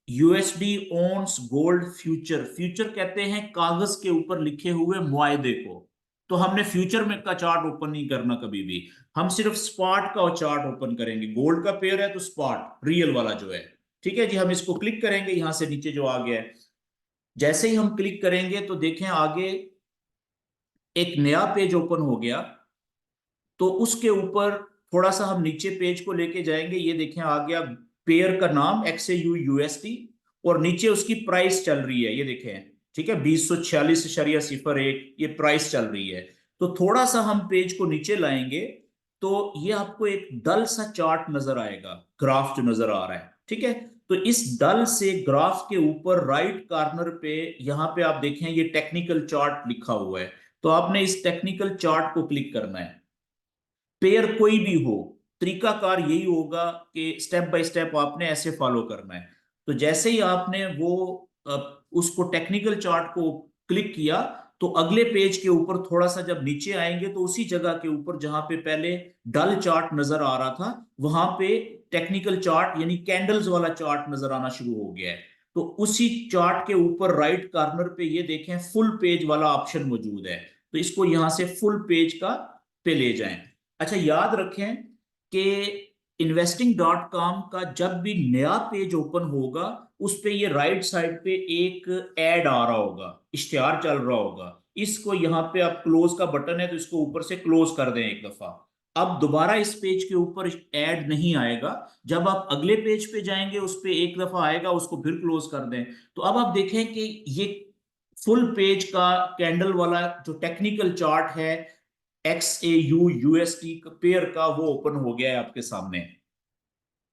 USD ounce gold future. Future कहते हैं कागज के ऊपर लिखे हुए मुआयदे को। तो हमने फ्यूचर में का चार्ट ओपन नहीं करना कभी भी, हम सिर्फ स्पॉट का चार्ट ओपन करेंगे। गोल्ड का पेयर है तो स्पॉट रियल वाला जो है, ठीक है जी। हम इसको क्लिक करेंगे, यहां से नीचे जो आ गया है, जैसे ही हम क्लिक करेंगे तो देखें आगे एक नया पेज ओपन हो गया। तो उसके ऊपर थोड़ा सा हम नीचे पेज को लेके जाएंगे, ये देखें आ गया पेयर का नाम XAU USD, और नीचे उसकी प्राइस चल रही है, ये देखें, ठीक है, 2046.01 ये प्राइस चल रही है। तो थोड़ा सा हम पेज को नीचे लाएंगे तो ये आपको एक डल सा चार्ट नजर आएगा, ग्राफ जो नजर आ रहा है, ठीक है। तो इस डल से ग्राफ के ऊपर राइट कॉर्नर पे यहां पे आप देखें ये टेक्निकल चार्ट लिखा हुआ है, तो आपने इस टेक्निकल चार्ट को क्लिक करना है। पेयर कोई भी हो, तरीकाकार यही होगा कि स्टेप बाय स्टेप आपने ऐसे फॉलो करना है। तो जैसे ही आपने वो उसको टेक्निकल चार्ट को क्लिक किया, तो अगले पेज के ऊपर थोड़ा सा जब नीचे आएंगे तो उसी जगह के ऊपर जहां पे पहले डल चार्ट नजर आ रहा था, वहां पे टेक्निकल चार्ट यानी कैंडल्स वाला चार्ट नजर आना शुरू हो गया है। तो उसी चार्ट के ऊपर राइट कॉर्नर पे ये देखें फुल पेज वाला ऑप्शन मौजूद है, तो इसको यहां से फुल पेज का पे ले जाएं। अच्छा, याद रखें कि investing.com का जब भी नया पेज ओपन होगा, उस पे ये राइट साइड पे एक ऐड आ रहा होगा, इश्तिहार चल रहा होगा। इसको यहाँ पे आप क्लोज का बटन है तो इसको ऊपर से क्लोज कर दें एक दफा। अब दोबारा इस पेज के ऊपर ऐड नहीं आएगा, जब आप अगले पेज पे जाएंगे उस पे एक दफा आएगा, उसको फिर क्लोज कर दें। तो अब आप देखें कि ये फुल पेज का कैंडल वाला जो टेक्निकल चार्ट है XAU USD पेयर का, वो ओपन हो गया है आपके सामने,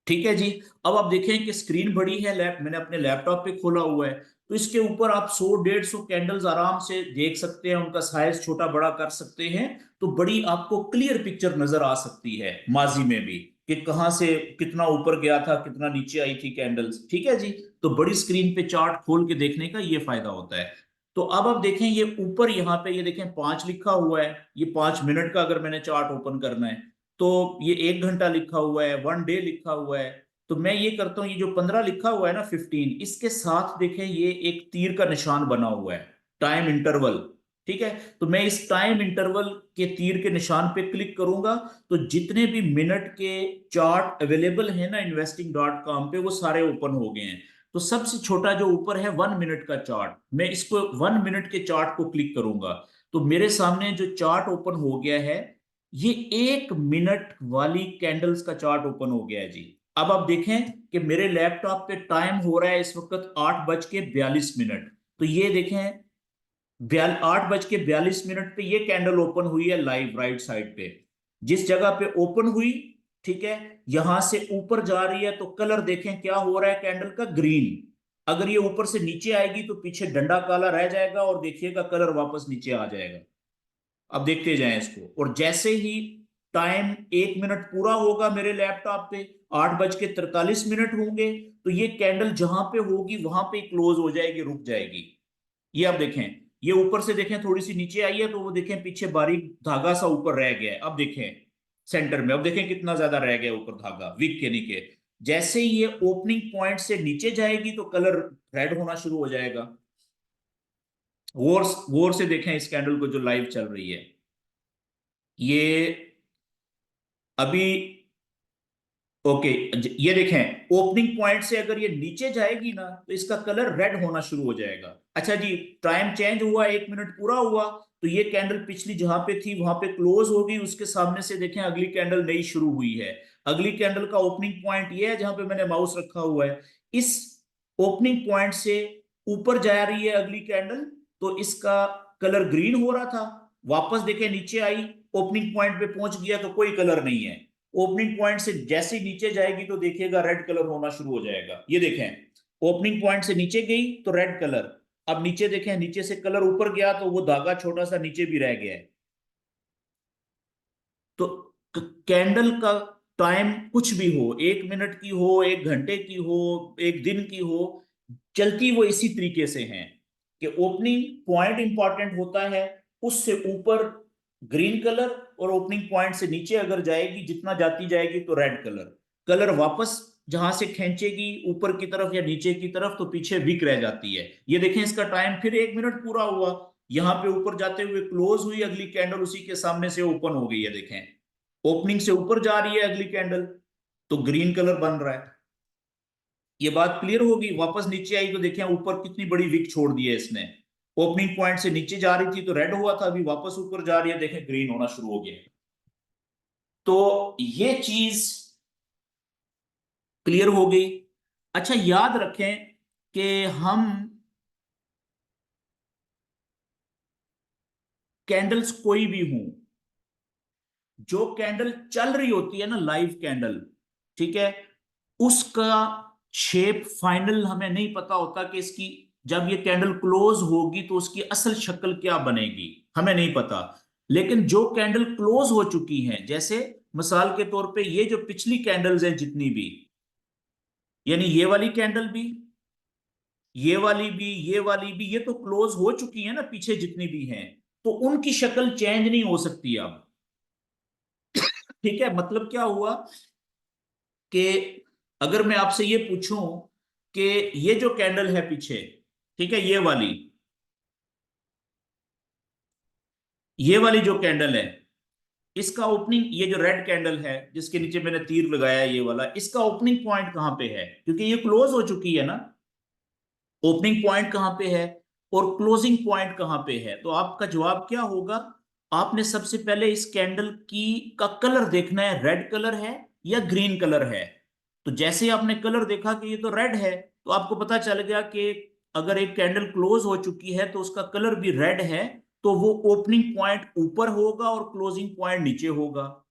ठीक है जी। अब आप देखें कि स्क्रीन बड़ी है, मैंने अपने लैपटॉप पे खोला हुआ है, तो इसके ऊपर आप 100-150 कैंडल्स आराम से देख सकते हैं, उनका साइज छोटा बड़ा कर सकते हैं। तो बड़ी आपको क्लियर पिक्चर नजर आ सकती है माजी में भी, कि कहां से कितना ऊपर गया था, कितना नीचे आई थी कैंडल्स, ठीक है जी। तो बड़ी स्क्रीन पे चार्ट खोल के देखने का ये फायदा होता है। तो अब आप देखें ये ऊपर यहाँ पे ये देखें 5 लिखा हुआ है, ये 5 मिनट का अगर मैंने चार्ट ओपन करना है, तो ये 1 घंटा लिखा हुआ है, 1 डे लिखा हुआ है, तो मैं ये करता हूँ, ये जो 15 लिखा हुआ है ना, 15, इसके साथ देखें ये एक तीर का निशान बना हुआ है, टाइम इंटरवल। ठीक है, तो मैं इस टाइम इंटरवल के तीर के निशान पे क्लिक करूंगा, तो जितने भी मिनट के चार्ट अवेलेबल है ना investing.com पे, वो सारे ओपन हो गए हैं। तो सबसे छोटा जो ऊपर है 1 मिनट का चार्ट, मैं इसको 1 मिनट के चार्ट को क्लिक करूंगा, तो मेरे सामने जो चार्ट ओपन हो गया है, ये 1 मिनट वाली कैंडल्स का चार्ट ओपन हो गया है जी। अब आप देखें कि मेरे लैपटॉप पे टाइम हो रहा है इस वक्त 8:42। तो ये देखें 8:42 पे ये कैंडल ओपन हुई है लाइव राइट साइड पे, जिस जगह पे ओपन हुई। ठीक है, यहां से ऊपर जा रही है, तो कलर देखें क्या हो रहा है कैंडल का, ग्रीन। अगर ये ऊपर से नीचे आएगी तो पीछे डंडा काला रह जाएगा, और देखिएगा कलर वापस नीचे आ जाएगा। अब देखते जाएं इसको, और जैसे ही टाइम 1 मिनट पूरा होगा मेरे लैपटॉप पे, 8:43 होंगे, तो ये कैंडल जहां पे होगी वहां पे क्लोज हो जाएगी, रुक जाएगी। ये आप देखें, ये ऊपर से देखें थोड़ी सी नीचे आई है, तो वो देखें पीछे बारीक धागा सा ऊपर रह गया है। अब देखें सेंटर में, अब देखें कितना ज्यादा रह गया ऊपर धागा विक के नीचे। जैसे ही ये ओपनिंग पॉइंट से नीचे जाएगी तो कलर रेड होना शुरू हो जाएगा। गौर गौर से देखें इस कैंडल को जो लाइव चल रही है, ये अभी ओके। ये देखें ओपनिंग पॉइंट से अगर ये नीचे जाएगी ना, तो इसका कलर रेड होना शुरू हो जाएगा। अच्छा जी, टाइम चेंज हुआ, 1 मिनट पूरा हुआ, तो ये कैंडल पिछली जहां पे थी वहां पे क्लोज हो गई, उसके सामने से देखें अगली कैंडल नई शुरू हुई है। अगली कैंडल का ओपनिंग पॉइंट ये है जहां पे मैंने माउस रखा हुआ है, इस ओपनिंग पॉइंट से ऊपर जा रही है अगली कैंडल, तो इसका कलर ग्रीन हो रहा था। वापस देखें नीचे आई, ओपनिंग पॉइंट पे पहुंच गया तो कोई कलर नहीं है। ओपनिंग पॉइंट से जैसे नीचे जाएगी तो देखिएगा रेड कलर होना शुरू हो जाएगा। ये देखें ओपनिंग पॉइंट से नीचे गई तो रेड कलर। अब नीचे देखें, नीचे से कलर ऊपर गया तो वो धागा छोटा सा नीचे भी रह गया है। तो कैंडल का टाइम कुछ भी हो, 1 मिनट की हो, 1 घंटे की हो, 1 दिन की हो, चलती वो इसी तरीके से है कि ओपनिंग पॉइंट इंपॉर्टेंट होता है, उससे ऊपर ग्रीन कलर, और ओपनिंग पॉइंट से नीचे अगर जाएगी, जितना जाती जाएगी तो रेड कलर। कलर वापस जहां से खींचेगी ऊपर की तरफ या नीचे की तरफ, तो पीछे वीक रह जाती है। ये देखें इसका टाइम फिर 1 मिनट पूरा हुआ, यहां पे ऊपर जाते हुए क्लोज हुई अगली कैंडल, उसी के सामने से ओपन हो गई है। देखें ओपनिंग से ऊपर जा रही है अगली कैंडल, तो ग्रीन कलर बन रहा है। ये बात क्लियर होगी। वापस नीचे आई तो देखें ऊपर कितनी बड़ी विक छोड़ दी है इसने। ओपनिंग पॉइंट से नीचे जा रही थी तो रेड हुआ था, अभी वापस ऊपर जा रही है, देखें ग्रीन होना शुरू हो गया। तो ये चीज क्लियर हो गई। अच्छा याद रखें कि हम कैंडल्स कोई भी हूं, जो कैंडल चल रही होती है ना लाइव कैंडल, ठीक है, उसका शेप फाइनल हमें नहीं पता होता कि इसकी जब ये कैंडल क्लोज होगी तो उसकी असल शक्ल क्या बनेगी, हमें नहीं पता। लेकिन जो कैंडल क्लोज हो चुकी हैं, जैसे मिसाल के तौर पे ये जो पिछली कैंडल्स हैं जितनी भी, यानी ये वाली कैंडल भी, ये वाली भी, ये वाली भी, ये तो क्लोज हो चुकी है ना पीछे जितनी भी हैं, तो उनकी शक्ल चेंज नहीं हो सकती अब। ठीक है, मतलब क्या हुआ कि अगर मैं आपसे ये पूछूं कि ये जो कैंडल है पीछे, ठीक है, ये वाली जो कैंडल है, इसका ओपनिंग, ये जो रेड कैंडल है जिसके नीचे मैंने तीर लगाया है ये वाला, इसका ओपनिंग पॉइंट कहां पे है, क्योंकि ये क्लोज हो चुकी है ना। ओपनिंग पॉइंट कहां पे है और क्लोजिंग पॉइंट कहां पे है, तो आपका जवाब क्या होगा। आपने सबसे पहले इस कैंडल की का कलर देखना है, रेड कलर है या ग्रीन कलर है। तो जैसे ही आपने कलर देखा कि ये तो रेड है, तो आपको पता चल गया कि अगर एक कैंडल क्लोज हो चुकी है तो उसका कलर भी रेड है, तो वो ओपनिंग पॉइंट ऊपर होगा और क्लोजिंग पॉइंट नीचे होगा,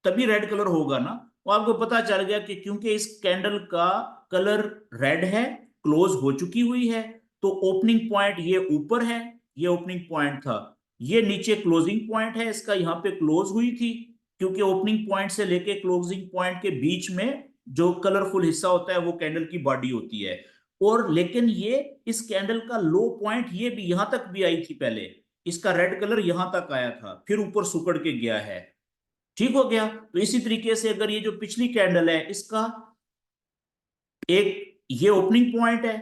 तभी रेड कलर होगा ना। वो आपको पता चल गया कि क्योंकि इस कैंडल का कलर रेड है, क्लोज हो चुकी हुई है, तो ओपनिंग पॉइंट ये ऊपर है, ये ओपनिंग पॉइंट था, ये नीचे क्लोजिंग पॉइंट है इसका, यहाँ पे क्लोज हुई थी, क्योंकि ओपनिंग पॉइंट से लेके क्लोजिंग पॉइंट के बीच में जो कलरफुल हिस्सा होता है वो कैंडल की बॉडी होती है। और लेकिन ये इस कैंडल का लो पॉइंट ये भी यहां तक भी आई थी पहले, इसका रेड कलर यहां तक आया था, फिर ऊपर सुकड़ के गया है। ठीक हो गया। तो इसी तरीके से अगर ये जो पिछली कैंडल है, इसका एक ये ओपनिंग पॉइंट है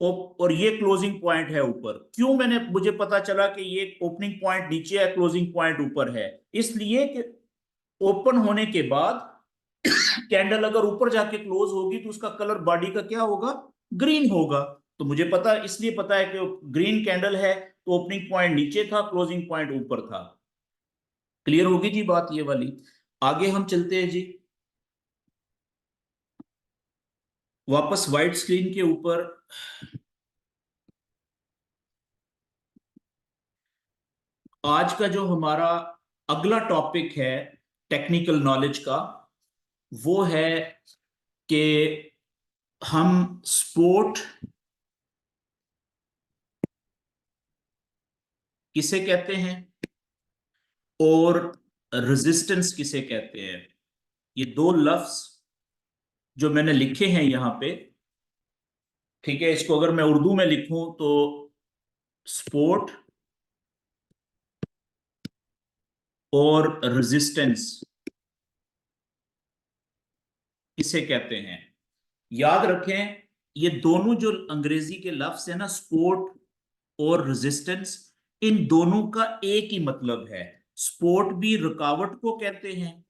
और ये क्लोजिंग पॉइंट है ऊपर। क्यों मुझे पता चला कि ये ओपनिंग पॉइंट नीचे है, क्लोजिंग पॉइंट ऊपर है? इसलिए कि ओपन होने के बाद कैंडल अगर ऊपर जाके क्लोज होगी तो उसका कलर बॉडी का क्या होगा? ग्रीन होगा। तो मुझे पता, इसलिए पता है कि ग्रीन कैंडल है तो ओपनिंग पॉइंट नीचे था, क्लोजिंग पॉइंट ऊपर था। क्लियर होगी जी बात ये वाली? आगे हम चलते हैं जी, वापस व्हाइट स्क्रीन के ऊपर। आज का जो हमारा अगला टॉपिक है टेक्निकल नॉलेज का, वो है कि हम स्पोर्ट किसे कहते हैं और रेजिस्टेंस किसे कहते हैं। ये दो लफ्ज जो मैंने लिखे हैं यहाँ पे, ठीक है, इसको अगर मैं उर्दू में लिखूं तो स्पोर्ट और रेजिस्टेंस किसे कहते हैं। याद रखें, ये दोनों जो अंग्रेजी के लफ्ज है ना, स्पोर्ट और रेजिस्टेंस, इन दोनों का एक ही मतलब है। स्पोर्ट भी रुकावट को कहते हैं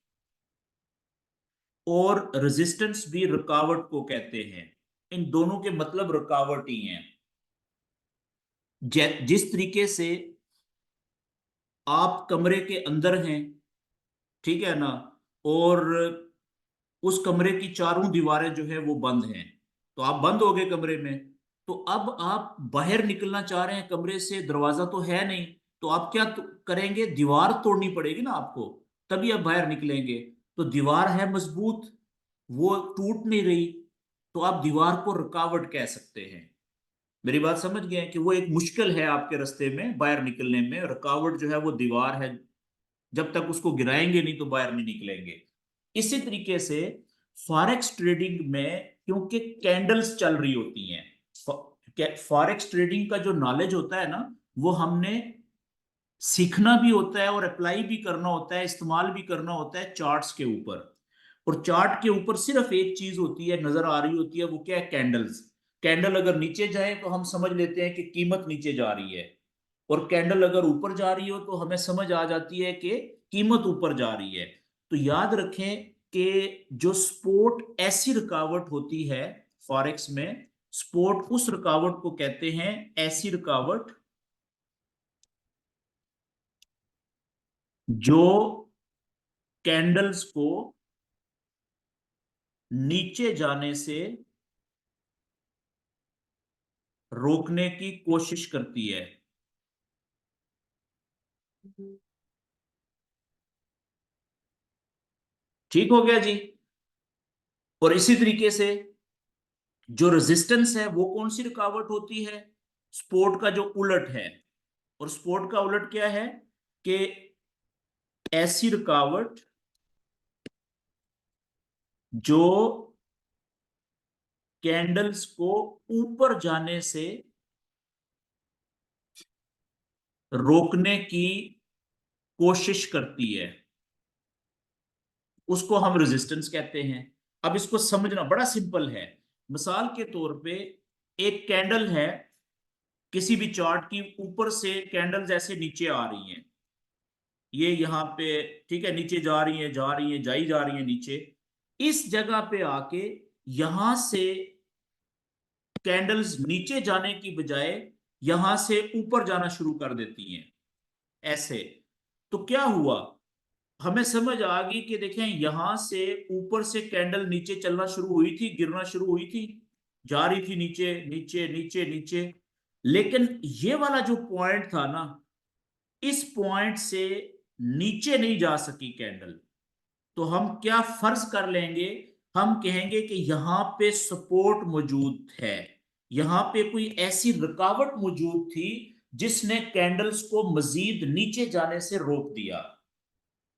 और रेजिस्टेंस भी रुकावट को कहते हैं। इन दोनों के मतलब रुकावट ही हैं। जिस तरीके से आप कमरे के अंदर हैं, ठीक है ना, और उस कमरे की चारों दीवारें जो है वो बंद हैं, तो आप बंद हो गए कमरे में। तो अब आप बाहर निकलना चाह रहे हैं कमरे से, दरवाजा तो है नहीं, तो आप क्या करेंगे? दीवार तोड़नी पड़ेगी ना आपको, तभी आप बाहर निकलेंगे। तो दीवार है मजबूत, वो टूट नहीं रही, तो आप दीवार को रुकावट कह सकते हैं। मेरी बात समझ गए कि वो एक मुश्किल है आपके रास्ते में बाहर निकलने में, रुकावट जो है वो दीवार है, जब तक उसको गिराएंगे नहीं तो बाहर नहीं निकलेंगे। इसी तरीके से फॉरेक्स ट्रेडिंग में, क्योंकि कैंडल्स चल रही होती हैं, फॉरेक्स ट्रेडिंग का जो नॉलेज होता है ना, वो हमने सीखना भी होता है और अप्लाई भी करना होता है, इस्तेमाल भी करना होता है चार्ट्स के ऊपर। और चार्ट के ऊपर सिर्फ एक चीज होती है, नजर आ रही होती है, वो क्या है? कैंडल्स। कैंडल अगर नीचे जाए तो हम समझ लेते हैं कि कीमत नीचे जा रही है, और कैंडल अगर ऊपर जा रही हो तो हमें समझ आ जाती है कि कीमत ऊपर जा रही है। तो याद रखें कि जो सपोर्ट ऐसी रुकावट होती है फॉरेक्स में, सपोर्ट उस रुकावट को कहते हैं, ऐसी रुकावट जो कैंडल्स को नीचे जाने से रोकने की कोशिश करती है। ठीक हो गया जी? और इसी तरीके से जो रेजिस्टेंस है वो कौन सी रुकावट होती है? सपोर्ट का जो उलट है। और सपोर्ट का उलट क्या है? कि ऐसी रुकावट जो कैंडल्स को ऊपर जाने से रोकने की कोशिश करती है, उसको हम रेजिस्टेंस कहते हैं। अब इसको समझना बड़ा सिंपल है। मिसाल के तौर पे एक कैंडल है किसी भी चार्ट की, ऊपर से कैंडल जैसे नीचे आ रही हैं, ये यहाँ पे, ठीक है, नीचे जा रही है, जा रही है, जाई जा रही है नीचे। इस जगह पे आके यहां से कैंडल्स नीचे जाने की बजाय यहां से ऊपर जाना शुरू कर देती हैं, ऐसे। तो क्या हुआ? हमें समझ आ गई कि देखें, यहां से ऊपर से कैंडल नीचे चलना शुरू हुई थी, गिरना शुरू हुई थी, जा रही थी नीचे नीचे नीचे नीचे। लेकिन ये वाला जो पॉइंट था ना, इस पॉइंट से नीचे नहीं जा सकी कैंडल। तो हम क्या फर्ज कर लेंगे? हम कहेंगे कि यहां पे सपोर्ट मौजूद है, यहां पे कोई ऐसी रुकावट मौजूद थी जिसने कैंडल्स को मजीद नीचे जाने से रोक दिया।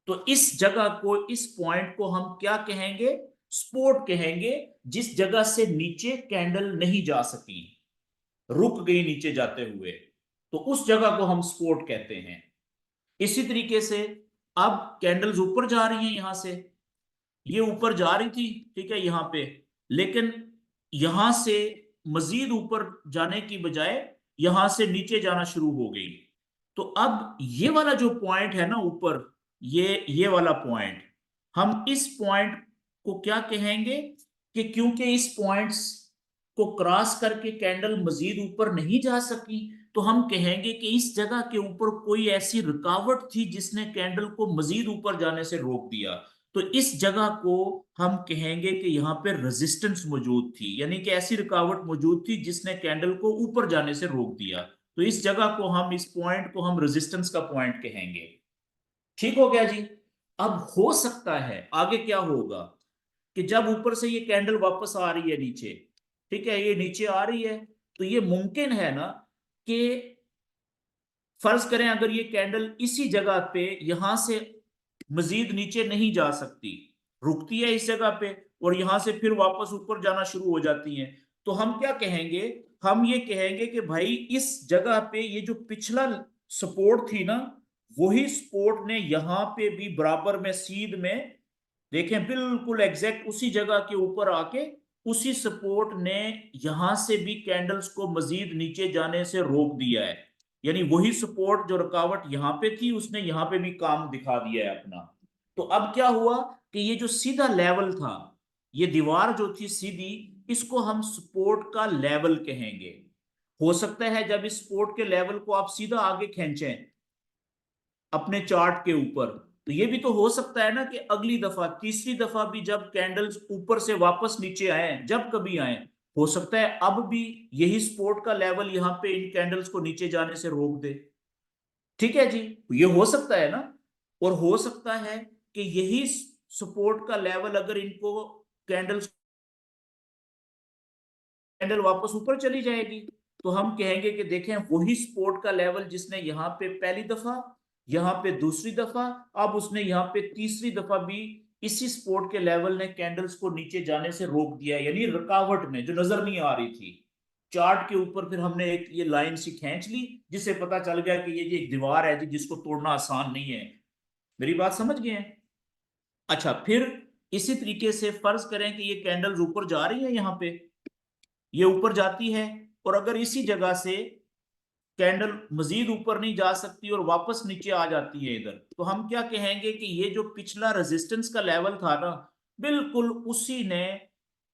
तो इस जगह को, इस पॉइंट को हम क्या कहेंगे? सपोर्ट कहेंगे। जिस जगह से नीचे कैंडल नहीं जा सकी, रुक गई नीचे जाते हुए, तो उस जगह को हम सपोर्ट कहते हैं। इसी तरीके से अब कैंडल्स ऊपर जा रही हैं, यहां से ये ऊपर जा रही थी, ठीक है, यहां पे, लेकिन यहां से मजीद ऊपर जाने की बजाय यहां से नीचे जाना शुरू हो गई। तो अब ये वाला जो पॉइंट है ना ऊपर, ये वाला पॉइंट, हम इस पॉइंट को क्या कहेंगे कि क्योंकि इस पॉइंट्स को क्रॉस करके कैंडल मजीद ऊपर नहीं जा सकी, तो हम कहेंगे कि इस जगह के ऊपर कोई ऐसी रुकावट थी जिसने कैंडल को मजीद ऊपर जाने से रोक दिया। तो इस जगह को हम कहेंगे कि यहाँ पे रेजिस्टेंस मौजूद थी, यानी कि ऐसी रुकावट मौजूद थी जिसने कैंडल को ऊपर जाने से रोक दिया। तो इस जगह को हम, इस पॉइंट को हम रेजिस्टेंस का पॉइंट कहेंगे। ठीक हो गया जी। अब हो सकता है आगे क्या होगा कि जब ऊपर से ये कैंडल वापस आ रही है नीचे, ठीक है, ये नीचे आ रही है, तो ये मुमकिन है ना कि फर्ज करें अगर ये कैंडल इसी जगह पे यहां से मजीद नीचे नहीं जा सकती, रुकती है इस जगह पे और यहां से फिर वापस ऊपर जाना शुरू हो जाती है, तो हम क्या कहेंगे, हम ये कहेंगे कि भाई इस जगह पे ये जो पिछला सपोर्ट थी ना, वही सपोर्ट ने यहां पे भी बराबर में सीध में, देखें बिल्कुल एग्जैक्ट उसी जगह के ऊपर आके उसी सपोर्ट ने यहां से भी कैंडल्स को मजीद नीचे जाने से रोक दिया है। यानी वही सपोर्ट जो रुकावट यहां पे थी उसने यहां पे भी काम दिखा दिया है अपना। तो अब क्या हुआ कि ये जो सीधा लेवल था, ये दीवार जो थी सीधी, इसको हम सपोर्ट का लेवल कहेंगे। हो सकता है जब इस सपोर्ट के लेवल को आप सीधा आगे खींचें अपने चार्ट के ऊपर, तो ये भी तो हो सकता है ना कि अगली दफा, तीसरी दफा भी जब कैंडल्स ऊपर से वापस नीचे आए, जब कभी आए, हो सकता है अब भी यही सपोर्ट का लेवल यहाँ पे इन कैंडल्स को नीचे जाने से रोक दे। ठीक है जी, ये हो सकता है ना। और हो सकता है कि यही सपोर्ट का लेवल अगर इनको कैंडल्स, कैंडल वापस ऊपर चली जाएगी, तो हम कहेंगे कि देखें वही सपोर्ट का लेवल जिसने यहाँ पे पहली दफा, यहाँ पे दूसरी दफा, अब उसने यहाँ पे तीसरी दफा भी इसी सपोर्ट के लेवल ने कैंडल्स को नीचे जाने से रोक दिया, यानी रुकावट ने जो नजर नहीं आ रही थी चार्ट के ऊपर, फिर हमने एक ये लाइन सी खींच ली जिससे पता चल गया कि ये एक दीवार है जी जिसको तोड़ना आसान नहीं है। मेरी बात समझ गए हैं? अच्छा, फिर इसी तरीके से फर्ज करें कि ये कैंडल्स ऊपर जा रही है, यहाँ पे ये ऊपर जाती है, और अगर इसी जगह से कैंडल मजीद ऊपर नहीं जा सकती और वापस नीचे आ जाती है इधर, तो हम क्या कहेंगे कि ये जो पिछला रेजिस्टेंस का लेवल था ना, बिल्कुल उसी ने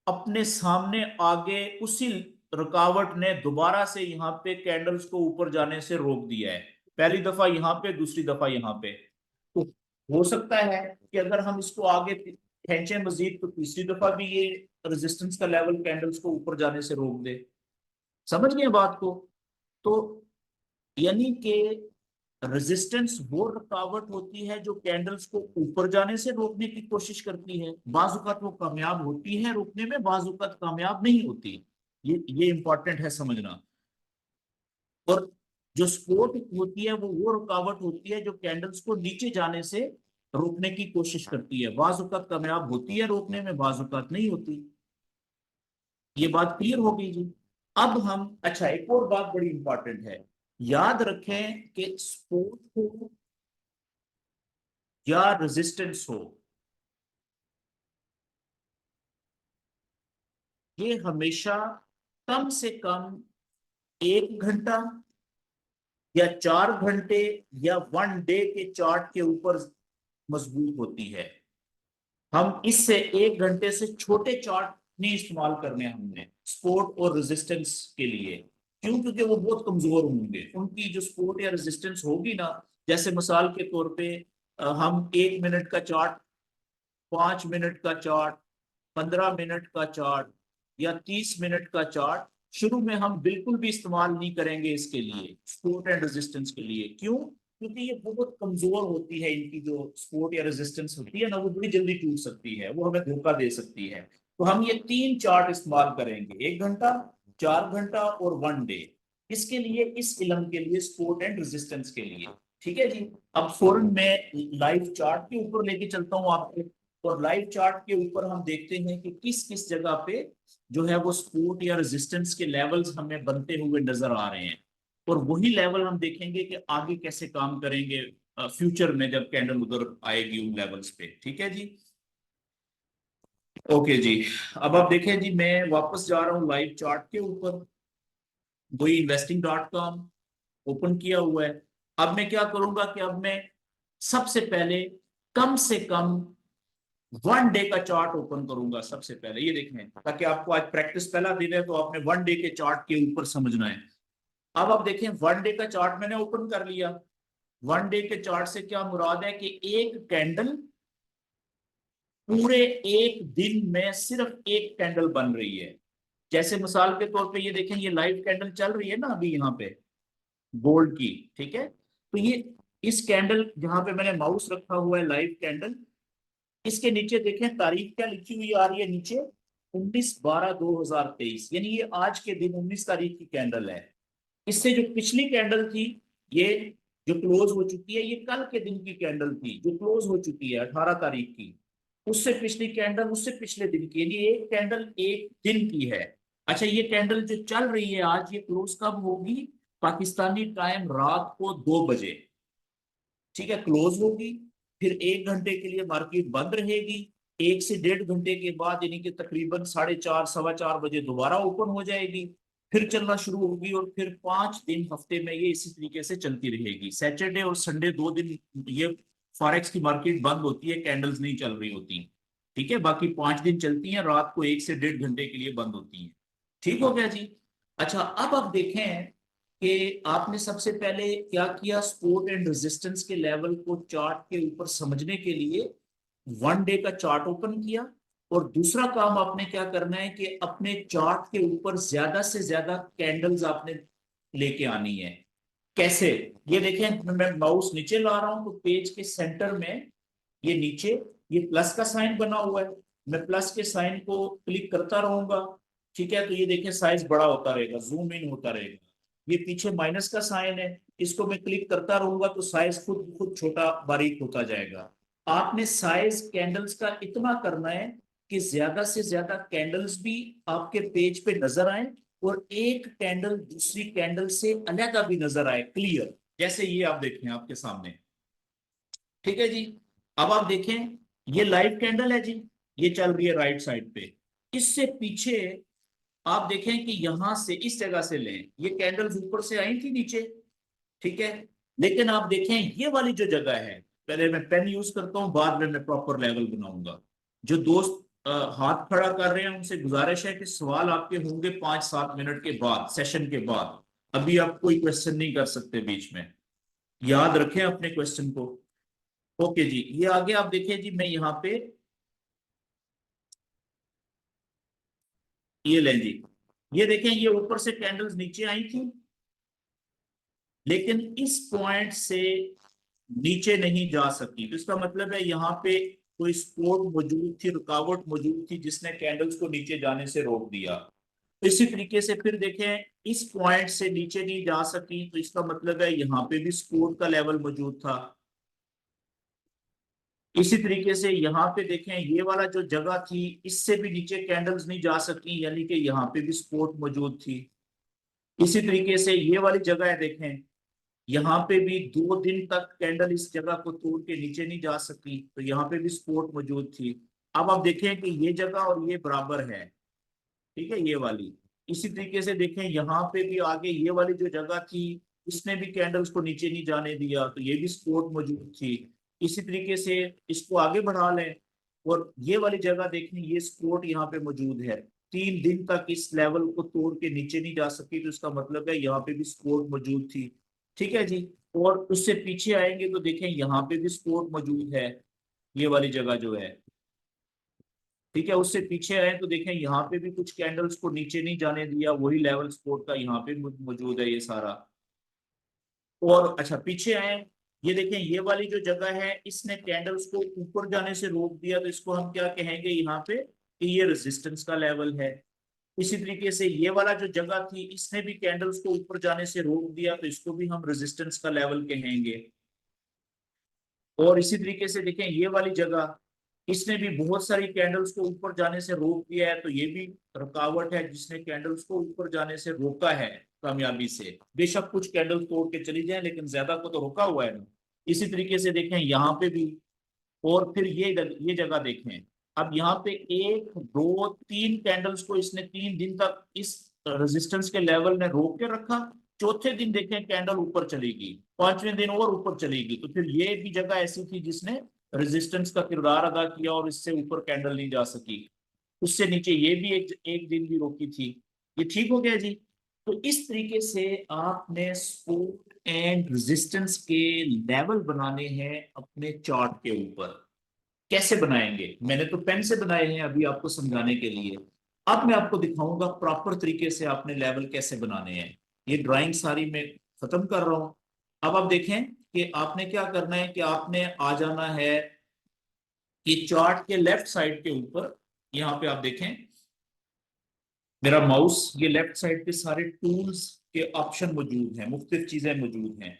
अपने सामने आगे, उसी रुकावट ने दोबारा से यहाँ पे कैंडल्स को ऊपर जाने से रोक दिया है। पहली दफा यहाँ पे, दूसरी दफा यहाँ पे। तो हो सकता है कि अगर हम इसको आगे खींचे मजीद, तो तीसरी दफा भी ये रेजिस्टेंस का लेवल कैंडल्स को ऊपर जाने से रोक दे। समझ गए बात को? तो यानी कि रेजिस्टेंस वो रुकावट होती है जो कैंडल्स को ऊपर जाने से रोकने की कोशिश करती है। बाजुकात वो कामयाब होती है रोकने में, बाजुकात कामयाब नहीं होती। ये इंपॉर्टेंट है समझना। और जो सपोर्ट होती है वो रुकावट होती है जो कैंडल्स को नीचे जाने से रोकने की कोशिश करती है। बाजुकात कामयाब होती है रोकने में, बाजुकात नहीं होती। ये बात क्लियर हो गई जी। अब हम, अच्छा एक और बात बड़ी इंपॉर्टेंट है, याद रखें कि सपोर्ट हो या रेजिस्टेंस हो, ये हमेशा कम से कम 1 घंटा या 4 घंटे या 1 डे के चार्ट के ऊपर मजबूत होती है। हम इससे 1 घंटे से छोटे चार्ट नहीं इस्तेमाल करने हमने सपोर्ट और रेजिस्टेंस के लिए। क्यों? क्योंकि वो बहुत कमजोर होंगे, उनकी जो सपोर्ट या रेजिस्टेंस होगी ना, जैसे मिसाल के तौर पे हम 1 मिनट का चार्ट, 5 मिनट का चार्ट, 15 मिनट का चार्ट या 30 मिनट का चार्ट शुरू में हम बिल्कुल भी इस्तेमाल नहीं करेंगे इसके लिए, सपोर्ट एंड रेजिस्टेंस के लिए। क्यों? क्योंकि ये बहुत कमजोर होती है, इनकी जो सपोर्ट या रेजिस्टेंस होती है ना, वो बड़ी जल्दी टूट सकती है, वो हमें धोखा दे सकती है। तो हम ये 3 चार्ट इस्तेमाल करेंगे, 1 घंटा, 4 घंटा और 1 डे, इसके लिए, इस इलम के लिए, सपोर्ट एंड रेजिस्टेंस के लिए। ठीक है जी। अब फौरन मैं लाइव चार्ट के ऊपर लेके चलता हूँ आपको, और लाइव चार्ट के ऊपर हम देखते हैं कि किस किस जगह पे जो है वो सपोर्ट या रेजिस्टेंस के लेवल्स हमें बनते हुए नजर आ रहे हैं। और वही लेवल हम देखेंगे कि आगे कैसे काम करेंगे फ्यूचर में जब कैंडल उधर आएगी उन लेवल्स पे। ठीक है जी। ओके जी। अब आप देखें जी, मैं वापस जा रहा हूँ लाइव चार्ट के ऊपर। वही investing.com ओपन किया हुआ है। अब मैं क्या करूंगा कि अब मैं सबसे पहले कम से कम 1 डे का चार्ट ओपन करूंगा सबसे पहले, ये देखें, ताकि आपको आज प्रैक्टिस पहला दिन है तो आपने 1 डे के चार्ट के ऊपर समझना है। अब आप देखें 1 डे का चार्ट मैंने ओपन कर लिया। 1 डे के चार्ट से क्या मुराद है कि एक कैंडल पूरे एक दिन में सिर्फ एक कैंडल बन रही है। जैसे मिसाल के तौर पे ये देखें, ये लाइव कैंडल चल रही है ना अभी यहाँ पे, गोल्ड की, ठीक है। तो ये इस कैंडल जहां पे मैंने माउस रखा हुआ है, लाइव कैंडल, इसके नीचे देखें तारीख क्या लिखी हुई आ रही है नीचे, 19/12/2023, यानी ये आज के दिन 19 तारीख की कैंडल है। इससे जो पिछली कैंडल थी, ये जो क्लोज हो चुकी है, ये कल के दिन की कैंडल थी जो क्लोज हो चुकी है 18 तारीख की। उससे पिछली कैंडल उससे पिछले दिन की, यानी एक कैंडल एक दिन की है। अच्छा, ये कैंडल जो चल रही है आज, ये क्लोज कब होगी? पाकिस्तानी टाइम रात को 2 बजे, ठीक है, क्लोज होगी। फिर 1 घंटे के लिए मार्केट बंद रहेगी। 1 से 1.5 घंटे के बाद, यानी कि तकरीबन 4:30 4:15 बजे दोबारा ओपन हो जाएगी। फिर चलना शुरू होगी और फिर 5 दिन हफ्ते में ये इसी तरीके से चलती रहेगी। सैटरडे और संडे 2 दिन ये फॉरेक्स की मार्केट बंद होती है, कैंडल्स नहीं चल रही होती, ठीक है। बाकी 5 दिन चलती हैं, रात को 1 से 1.5 घंटे के लिए बंद होती हैं। ठीक हो गया जी। अच्छा, अब आप देखें कि आपने सबसे पहले क्या किया, सपोर्ट एंड रेजिस्टेंस के लेवल को चार्ट के ऊपर समझने के लिए 1 डे का चार्ट ओपन किया। और दूसरा काम आपने क्या करना है कि अपने चार्ट के ऊपर ज्यादा से ज्यादा कैंडल्स आपने लेके आनी है। कैसे? ये देखें, मैं माउस नीचे ला रहा हूं तो पेज के सेंटर में ये नीचे ये प्लस का साइन बना हुआ है। मैं प्लस के साइन को क्लिक करता रहूंगा, ठीक है। तो ये देखें साइज बड़ा होता रहेगा, जूम इन होता रहेगा। ये पीछे माइनस का साइन है, इसको मैं क्लिक करता रहूंगा तो साइज खुद खुद छोटा बारीक होता जाएगा। आपने साइज कैंडल्स का इतना करना है कि ज्यादा से ज्यादा कैंडल्स भी आपके पेज पे नजर आए और एक कैंडल दूसरी कैंडल से अलग भी नजर आए, क्लियर, जैसे ये आप देखें आपके सामने। ठीक है जी। अब आप देखें, ये लाइव कैंडल है जी, ये चल रही है राइट साइड पे। इससे पीछे आप देखें कि यहां से इस जगह से लें, ये कैंडल्स ऊपर से आई थी नीचे, ठीक है। लेकिन आप देखें ये वाली जो जगह है, पहले मैं पेन यूज करता हूं, बाद में मैं प्रॉपर लेवल बनाऊंगा। जो दोस्त हाथ खड़ा कर रहे हैं उनसे गुजारिश है कि सवाल आपके होंगे 5-7 मिनट के बाद, सेशन के बाद। अभी आप कोई क्वेश्चन नहीं कर सकते बीच में, याद रखें अपने क्वेश्चन को। ओके जी, ये आगे आप देखिए जी, मैं यहाँ पे ये लें जी, ये देखें, ये ऊपर से कैंडल्स नीचे आई थी, लेकिन इस पॉइंट से नीचे नहीं जा सकी। तो इसका मतलब है यहाँ पे कोई सपोर्ट मौजूद थी, रुकावट मौजूद थी, जिसने कैंडल्स को नीचे जाने से रोक दिया। तो इसी तरीके से फिर देखें, इस पॉइंट से नीचे नहीं जा सकी, तो इसका मतलब है यहाँ पे भी सपोर्ट का लेवल मौजूद था। इसी तरीके से यहाँ पे देखें, ये वाला जो जगह थी, इससे भी नीचे कैंडल्स नहीं जा सकी, यानी कि यहाँ पे भी सपोर्ट मौजूद थी। इसी तरीके से ये वाली जगह है, देखें, यहाँ पे भी 2 दिन तक कैंडल इस जगह को तोड़ के नीचे नहीं जा सकी, तो यहाँ पे भी सपोर्ट मौजूद थी। अब आप देखें कि ये जगह और ये बराबर है, ठीक है, ये वाली। इसी तरीके से देखें, यहाँ पे भी आगे ये वाली जो जगह थी, इसने भी कैंडल्स को नीचे नहीं जाने दिया, तो ये भी सपोर्ट मौजूद थी। इसी तरीके से इसको आगे बढ़ा लें, और ये वाली जगह देखें, ये सपोर्ट यहाँ पे मौजूद है। 3 दिन तक इस लेवल को तोड़ के नीचे नहीं जा सकी, तो इसका मतलब है यहाँ पे भी सपोर्ट मौजूद थी। ठीक है जी। और उससे पीछे आएंगे तो देखें, यहाँ पे भी सपोर्ट मौजूद है, ये वाली जगह जो है, ठीक है। उससे पीछे आए तो देखें, यहाँ पे भी कुछ कैंडल्स को नीचे नहीं जाने दिया, वही लेवल सपोर्ट का यहाँ पे मौजूद है ये सारा। और अच्छा, पीछे आए, ये देखें, ये वाली जो जगह है, इसने कैंडल्स को ऊपर जाने से रोक दिया, तो इसको हम क्या कहेंगे यहाँ पे, कि ये रेजिस्टेंस का लेवल है। इसी तरीके से ये वाला जो जगह थी, इसने भी कैंडल्स को ऊपर जाने से रोक दिया, तो इसको भी हम रेजिस्टेंस का लेवल कहेंगे। और इसी तरीके से देखें, ये वाली जगह, इसने भी बहुत सारी कैंडल्स को ऊपर जाने से रोक दिया है, तो ये भी रुकावट है जिसने कैंडल्स को ऊपर जाने से रोका है कामयाबी से। बेशक कुछ कैंडल तोड़ के चली जाए, लेकिन ज्यादा को तो रोका हुआ है ना। इसी तरीके से देखें यहाँ पे भी। और फिर ये जगह देखें, अब यहाँ पे 1 2 3 कैंडल्स को इसने 3 दिन तक इस रेजिस्टेंस के लेवल ने रोक के रखा। चौथे दिन देखें कैंडल ऊपर चलेगी, 5वें दिन और ऊपर चलेगी, तो फिर ये भी जगह ऐसी थी जिसने रेजिस्टेंस का किरदार अदा किया और इससे ऊपर कैंडल नहीं जा सकी। उससे नीचे ये भी एक दिन भी रोकी थी। ये ठीक हो गया जी। तो इस तरीके से आपने सपोर्ट एंड रेजिस्टेंस के लेवल बनाने हैं अपने चार्ट के ऊपर। कैसे बनाएंगे? मैंने तो पेन से बनाए हैं अभी आपको समझाने के लिए। अब मैं आपको दिखाऊंगा प्रॉपर तरीके से आपने लेवल कैसे बनाने हैं। ये ड्राइंग सारी मैं खत्म कर रहा हूं। अब आप देखें कि आपने क्या करना है कि आपने आ जाना है कि चार्ट के लेफ्ट साइड के ऊपर, यहाँ पे आप देखें मेरा माउस, ये लेफ्ट साइड पे सारे टूल्स के ऑप्शन मौजूद हैं, मुख्तलिफ चीजें मौजूद हैं।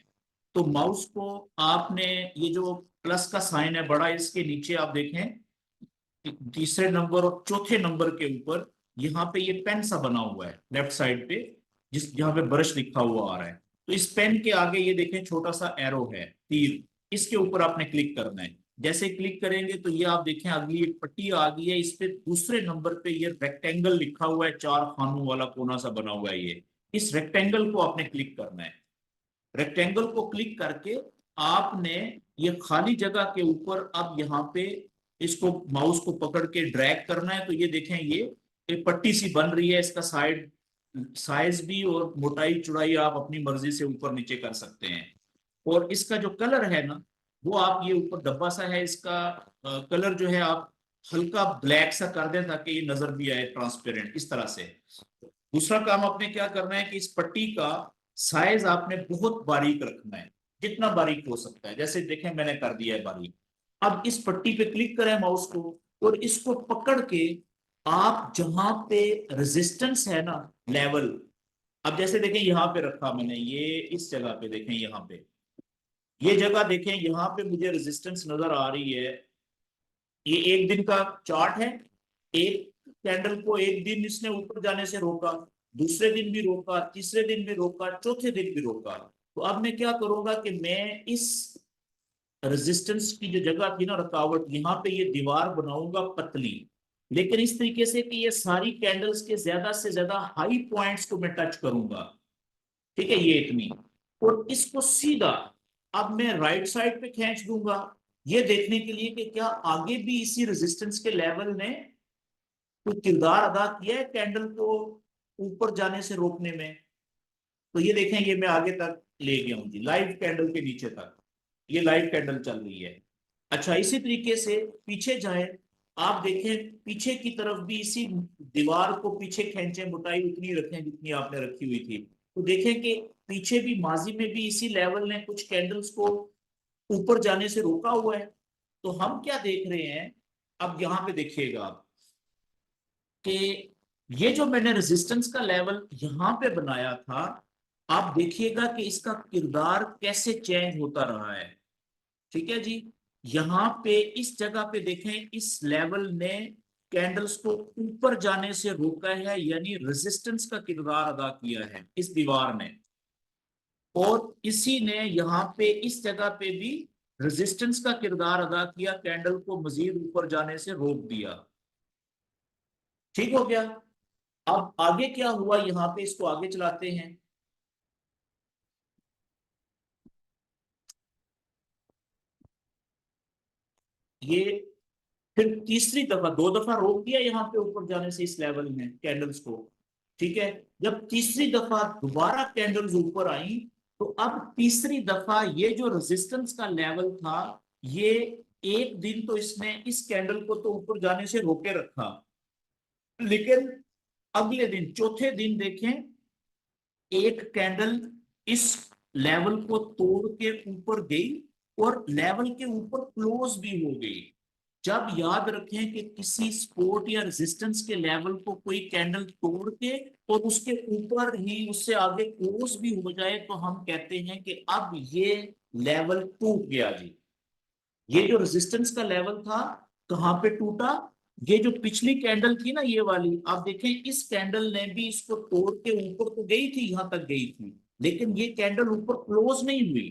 तो माउस को आपने, ये जो प्लस का साइन है बड़ा, इसके नीचे आप देखें तीसरे नंबर और चौथे नंबर के ऊपर यहाँ पे ये पेन सा बना हुआ है लेफ्ट साइड पे, जिस जहाँ पे ब्रश लिखा हुआ आ रहा है। तो इस पेन के आगे ये देखें छोटा सा एरो है, तीर, इसके ऊपर आपने क्लिक करना है। जैसे क्लिक करेंगे तो ये आप देखें अगली एक पट्टी आ गई है, इस पे दूसरे नंबर पे ये रेक्टेंगल लिखा हुआ है, 4 खानों वाला कोना सा बना हुआ है ये। इस रेक्टेंगल को आपने क्लिक करना है। रेक्टेंगल को क्लिक करके आपने ये खाली जगह के ऊपर अब यहाँ पे इसको माउस को पकड़ के ड्रैग करना है। तो ये देखें ये एक पट्टी सी बन रही है, इसका साइड साइज भी और मोटाई चौड़ाई आप अपनी मर्जी से ऊपर नीचे कर सकते हैं। और इसका जो कलर है ना, वो आप ये ऊपर डब्बा सा है, इसका कलर जो है आप हल्का ब्लैक सा कर दें ताकि ये नजर भी आए ट्रांसपेरेंट इस तरह से। दूसरा काम आपने क्या करना है कि इस पट्टी का साइज आपने बहुत बारीक रखना है, जितना बारीक हो सकता है। जैसे देखें मैंने कर दिया है बारीक। अब इस पट्टी पे क्लिक करें माउस को और इसको पकड़ के आप जहां पे रेजिस्टेंस है ना, लेवल, अब जैसे देखें यहाँ पे रखा मैंने, ये इस जगह पे देखें, यहाँ पे ये जगह देखें, यहाँ पे मुझे रेजिस्टेंस नजर आ रही है। ये एक दिन का चार्ट है। एक कैंडल को एक दिन इसने ऊपर जाने से रोका, दूसरे दिन भी रोका, तीसरे दिन भी रोका, चौथे दिन भी रोका। तो अब मैं क्या करूंगा कि मैं इस रेजिस्टेंस की जो जगह थी ना, रुकावट, यहाँ पे ये दीवार बनाऊंगा पतली, लेकिन इस तरीके से कि ये सारी कैंडल्स के ज्यादा से ज्यादा हाई पॉइंट्स को मैं टच करूंगा। ठीक है, ये इतनी। और इसको सीधा अब मैं राइट साइड पे खींच दूंगा, ये देखने के लिए कि क्या आगे भी इसी रेजिस्टेंस के लेवल ने कोई किरदार अदा किया है कैंडल को ऊपर जाने से रोकने में। तो ये देखें, ये मैं आगे तक ले गया हूं जी, लाइव कैंडल के नीचे तक ये लाइव कैंडल चल रही है। अच्छा, इसी तरीके से पीछे जाए, आप देखें पीछे की तरफ भी इसी दीवार को पीछे खींचे, मोटाई उतनी रखें जितनी आपने रखी हुई थी। तो देखें कि पीछे भी माजी में भी इसी लेवल ने कुछ कैंडल्स को ऊपर जाने से रोका हुआ है। तो हम क्या देख रहे हैं, अब यहां पे देखिएगा आप कि ये जो मैंने रेजिस्टेंस का लेवल यहां पे बनाया था, आप देखिएगा कि इसका किरदार कैसे चेंज होता रहा है। ठीक है जी। यहां पे इस जगह पे देखें, इस लेवल ने कैंडल्स को ऊपर जाने से रोका है, यानी रेजिस्टेंस का किरदार अदा किया है इस दीवार ने। और इसी ने यहाँ पे इस जगह पे भी रेजिस्टेंस का किरदार अदा किया, कैंडल को मजीद ऊपर जाने से रोक दिया। ठीक हो गया। अब आगे क्या हुआ, यहाँ पे इसको आगे चलाते हैं। ये फिर तीसरी दफा, 2 दफा रोक दिया यहाँ पे ऊपर जाने से इस लेवल में कैंडल्स को। ठीक है। जब तीसरी दफा दोबारा कैंडल्स ऊपर आई, तो अब तीसरी दफा ये जो रेजिस्टेंस का लेवल था, ये एक दिन तो इसने इस कैंडल को तो ऊपर जाने से रोके रखा, लेकिन अगले दिन चौथे दिन देखें, एक कैंडल इस लेवल को तोड़ के ऊपर गई और लेवल के ऊपर क्लोज भी हो गई। जब याद रखें कि किसी सपोर्ट या रेजिस्टेंस के लेवल को कोई कैंडल तोड़ के और उसके ऊपर ही उससे आगे क्लोज भी हो जाए, तो हम कहते हैं कि अब ये लेवल टूट गया जी। ये जो रेजिस्टेंस का लेवल था, कहां पे टूटा? ये जो पिछली कैंडल थी ना, ये वाली, आप देखें इस कैंडल ने भी इसको तोड़ के ऊपर तो गई थी, यहां तक गई थी, लेकिन ये कैंडल ऊपर क्लोज नहीं हुई।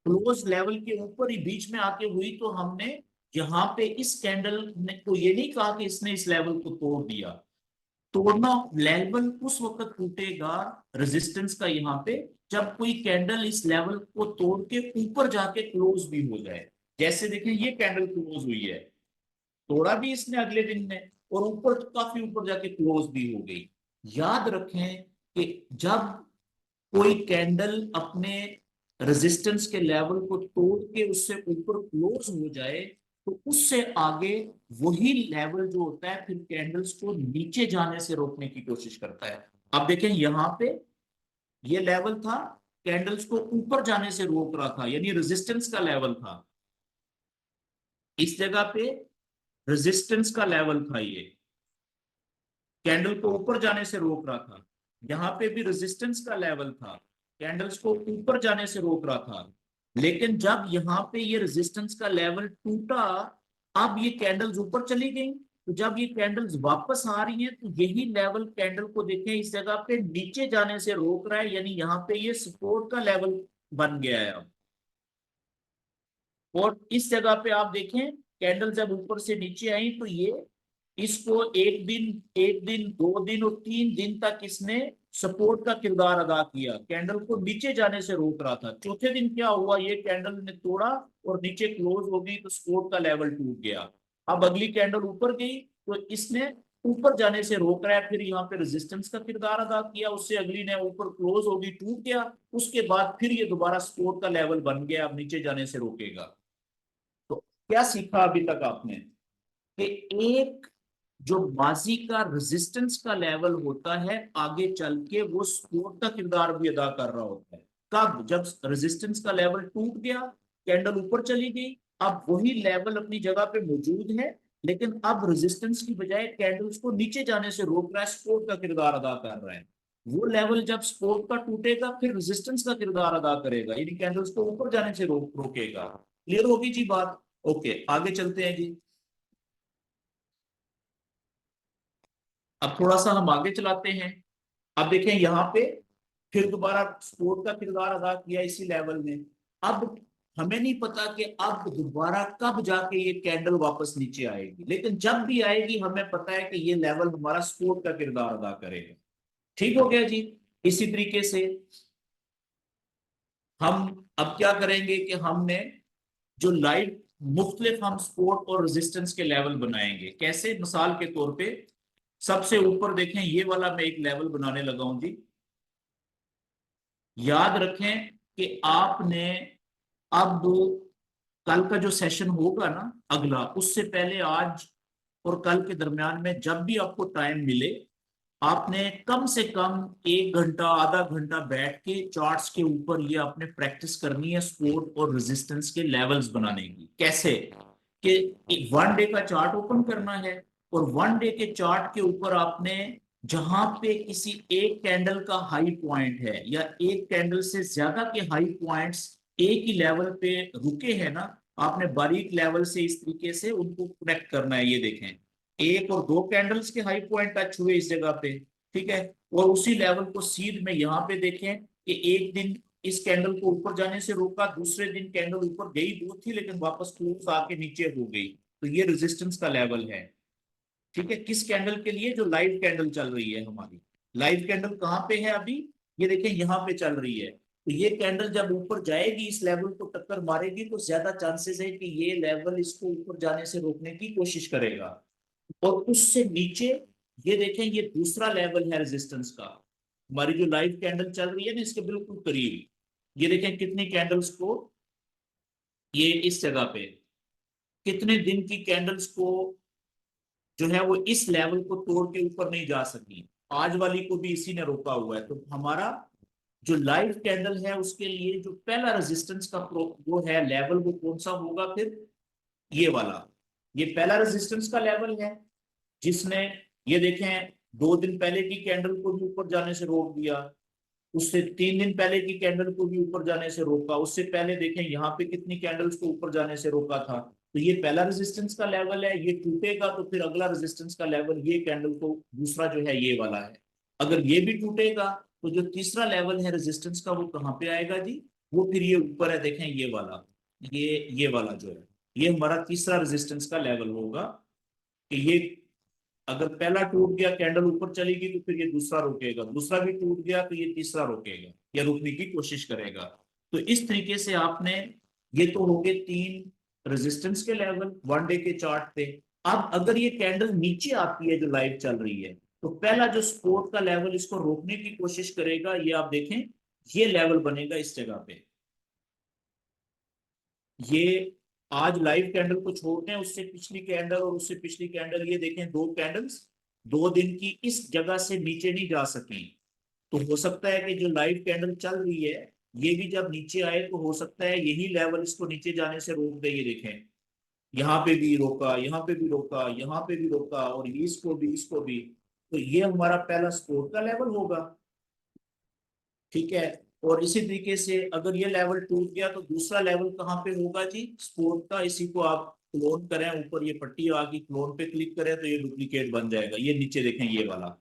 क्लोज लेवल के ऊपर ही बीच में आके हुई, तो हमने यहाँ पे इस कैंडल ने को ये नहीं कहा कि इसने इस लेवल को तोड़ दिया। तोड़ना लेवल उस वक्त टूटेगा रेजिस्टेंस का यहाँ पे, जब कोई कैंडल इस लेवल को तोड़ के ऊपर जाके क्लोज भी हो जाए। जैसे देखें ये कैंडल क्लोज हुई है, तोड़ा भी इसने अगले दिन में, और ऊपर काफी ऊपर जाके क्लोज भी हो गई। याद रखें कि जब कोई कैंडल अपने रेजिस्टेंस के लेवल को तोड़ के उससे ऊपर क्लोज हो जाए, तो उससे आगे वही लेवल जो होता है फिर कैंडल्स को नीचे जाने से रोकने की कोशिश करता है। अब देखें यहां पे ये लेवल था, कैंडल्स को ऊपर जाने से रोक रहा था, यानी रेजिस्टेंस का लेवल था। इस जगह पे रेजिस्टेंस का लेवल था, ये कैंडल को ऊपर जाने से रोक रहा था। यहाँ पे भी रेजिस्टेंस का लेवल था, कैंडल्स को ऊपर जाने से रोक रहा था। लेकिन जब यहाँ पे ये रेजिस्टेंस का लेवल टूटा, अब ये कैंडल्स ऊपर चली गई। तो जब ये कैंडल्स वापस आ रही हैं तो यही लेवल कैंडल को देखें इस जगह पे नीचे जाने से रोक रहा है, यानी यहाँ पे ये सपोर्ट का लेवल बन गया है अब। और इस जगह पे आप देखें कैंडल जब ऊपर से नीचे आई तो ये इसको एक दिन 2 दिन और 3 दिन तक इसने सपोर्ट का किरदार अदा किया, कैंडल को नीचे जाने से रोक रहा था। चौथे दिन क्या हुआ, ये कैंडल ने तोड़ा और नीचे क्लोज हो गई, तो सपोर्ट का लेवल टूट गया। अब अगली कैंडल ऊपर गई तो इसने ऊपर जाने से रोक रहा है, फिर यहाँ पे रेजिस्टेंस का किरदार अदा किया, उससे अगली ने ऊपर क्लोज होगी, टूट गया। उसके बाद फिर ये दोबारा सपोर्ट का लेवल बन गया, अब नीचे जाने से रोकेगा। तो क्या सीखा अभी तक आपने कि एक जो माजी का रेजिस्टेंस का लेवल होता है आगे चल के वो सपोर्ट का किरदार भी अदा कर रहा होता है। कब? जब रेजिस्टेंस का लेवल टूट गया, कैंडल ऊपर चली गई, अब वही लेवल अपनी जगह पे मौजूद है, लेकिन अब रेजिस्टेंस की बजाय कैंडल्स को नीचे जाने से रोक रहा है, सपोर्ट का किरदार अदा कर रहा है। वो लेवल जब सपोर्ट का टूटेगा फिर रेजिस्टेंस का किरदार अदा करेगा, यानी कैंडल्स को ऊपर जाने से रोकेगा। क्लियर होगी जी बात? ओके, आगे चलते हैं जी। अब थोड़ा सा हम आगे चलाते हैं। अब देखें यहाँ पे फिर दोबारा सपोर्ट का किरदार अदा किया इसी लेवल ने। अब हमें नहीं पता कि अब दोबारा कब जाके ये कैंडल वापस नीचे आएगी, लेकिन जब भी आएगी हमें पता है कि ये लेवल हमारा सपोर्ट का किरदार अदा करेगा। ठीक हो गया जी। इसी तरीके से हम अब क्या करेंगे कि हमने जो लाइव मुख्तलिफ हम सपोर्ट और रेजिस्टेंस के लेवल बनाएंगे। कैसे? मिसाल के तौर पे सबसे ऊपर देखें ये वाला मैं एक लेवल बनाने लगा हूं जी। याद रखें कि आपने अब कल का जो सेशन होगा ना अगला, उससे पहले आज और कल के दरमियान में जब भी आपको टाइम मिले, आपने कम से कम 1 घंटा आधा घंटा बैठ के चार्ट्स के ऊपर ये आपने प्रैक्टिस करनी है, सपोर्ट और रेजिस्टेंस के लेवल्स बनाने की। कैसे? कि 1 डे का चार्ट ओपन करना है और 1 डे के चार्ट के ऊपर आपने जहां पे किसी एक कैंडल का हाई पॉइंट है या एक कैंडल से ज्यादा के हाई पॉइंट्स एक ही लेवल पे रुके हैं ना, आपने बारीक लेवल से इस तरीके से उनको कनेक्ट करना है। ये देखें 1 और 2 कैंडल्स के हाई पॉइंट टच हुए इस जगह पे, ठीक है, और उसी लेवल को सीध में यहाँ पे देखें कि एक दिन इस कैंडल को ऊपर जाने से रोका, दूसरे दिन कैंडल ऊपर गई दूर थी लेकिन वापस क्लोज आके नीचे हो गई, तो ये रेजिस्टेंस का लेवल है। ठीक है, किस कैंडल के लिए? जो लाइव कैंडल चल रही है हमारी। लाइव कैंडल कहाँ पे है अभी? ये देखिए यहाँ पे चल रही है। तो ये कैंडल जब ऊपर जाएगी इस लेवल को टक्कर मारेगी तो ज्यादा चांसेस है कि ये लेवल इसको ऊपर जाने से रोकने की कोशिश करेगा। और उससे नीचे ये देखें ये दूसरा लेवल है रेजिस्टेंस का। हमारी जो लाइव कैंडल चल रही है ना इसके बिल्कुल करीब, ये देखें कितनी कैंडल्स को, ये इस जगह पे कितने दिन की कैंडल्स को जो है वो इस लेवल को तोड़ के ऊपर नहीं जा सकी। आज वाली को भी इसी ने रोका हुआ है। तो हमारा जो लाइव कैंडल है उसके लिए जो पहला रेजिस्टेंस का वो है लेवल, वो कौन सा होगा फिर? ये वाला। ये पहला रेजिस्टेंस का लेवल है जिसने, ये देखें, 2 दिन पहले की कैंडल को भी ऊपर जाने से रोक दिया, उससे 3 दिन पहले की कैंडल को भी ऊपर जाने से रोका, उससे पहले देखें यहाँ पे कितनी कैंडल्स को ऊपर जाने से रोका था। तो ये पहला रेजिस्टेंस का लेवल है, ये टूटेगा तो फिर अगला रेजिस्टेंस का लेवल ये कैंडल को दूसरा जो है ये वाला है। अगर ये भी टूटेगा तो जो तीसरा लेवल है रेजिस्टेंस का वो कहाँ पे आएगा जी? वो फिर ये ऊपर है, देखें ये वाला, ये वाला जो है ये हमारा तीसरा रेजिस्टेंस का लेवल होगा कि ये अगर पहला टूट गया कैंडल ऊपर चलेगी तो फिर ये दूसरा रुकेगा, दूसरा भी टूट गया तो ये तीसरा रुकेगा या रुकने की कोशिश करेगा। तो इस तरीके से आपने, ये तो हो गए तीन रेजिस्टेंस के लेवल वन डे के चार्ट पे। अब अगर ये कैंडल नीचे आती है जो लाइव चल रही है, तो पहला जो सपोर्ट का लेवल इसको रोकने की कोशिश करेगा, ये आप देखें, ये लेवल बनेगा इस जगह पे। ये आज लाइव कैंडल को छोड़ दें, उससे पिछली कैंडल और उससे पिछली कैंडल, ये देखें दो कैंडल्स 2 दिन की इस जगह से नीचे नहीं जा सकी। तो हो सकता है कि जो लाइव कैंडल चल रही है ये भी जब नीचे आए तो हो सकता है यही लेवल इसको नीचे जाने से रोक दे। ये देखें, यहाँ पे भी रोका, यहाँ पे भी रोका, यहाँ पे भी रोका, और इसको भी, इसको भी। तो ये हमारा पहला सपोर्ट का लेवल होगा, ठीक है। और इसी तरीके से अगर ये लेवल टूट गया तो दूसरा लेवल कहाँ पे होगा जी, सपोर्ट का। इसी को आप क्लोन करें, ऊपर ये पट्टी आ गई, क्लोन पे क्लिक करें तो ये डुप्लीकेट बन जाएगा। ये नीचे देखें, ये वाला,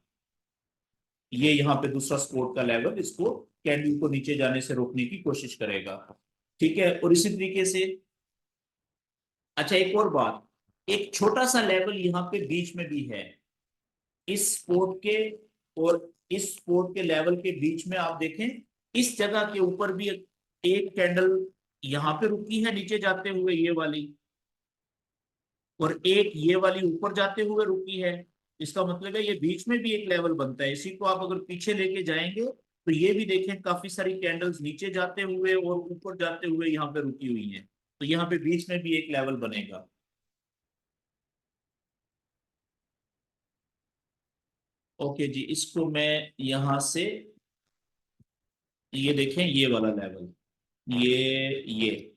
ये यहाँ पे दूसरा सपोर्ट का लेवल इसको कैंडल को नीचे जाने से रोकने की कोशिश करेगा, ठीक है। और इसी तरीके से, अच्छा एक और बात, एक छोटा सा लेवल यहाँ पे बीच में भी है, इस स्पोर्ट के और इस स्पोर्ट के लेवल के बीच में आप देखें, इस जगह के ऊपर भी एक कैंडल यहाँ पे रुकी है नीचे जाते हुए, ये वाली, और एक ये वाली ऊपर जाते हुए रुकी है। इसका मतलब है ये बीच में भी एक लेवल बनता है। इसी को आप अगर पीछे लेके जाएंगे तो ये भी देखें, काफी सारी कैंडल्स नीचे जाते हुए और ऊपर जाते हुए यहाँ पे रुकी हुई हैं। तो यहाँ पे बीच में भी एक लेवल बनेगा। ओके जी, इसको मैं यहां से, ये देखें ये वाला लेवल, ये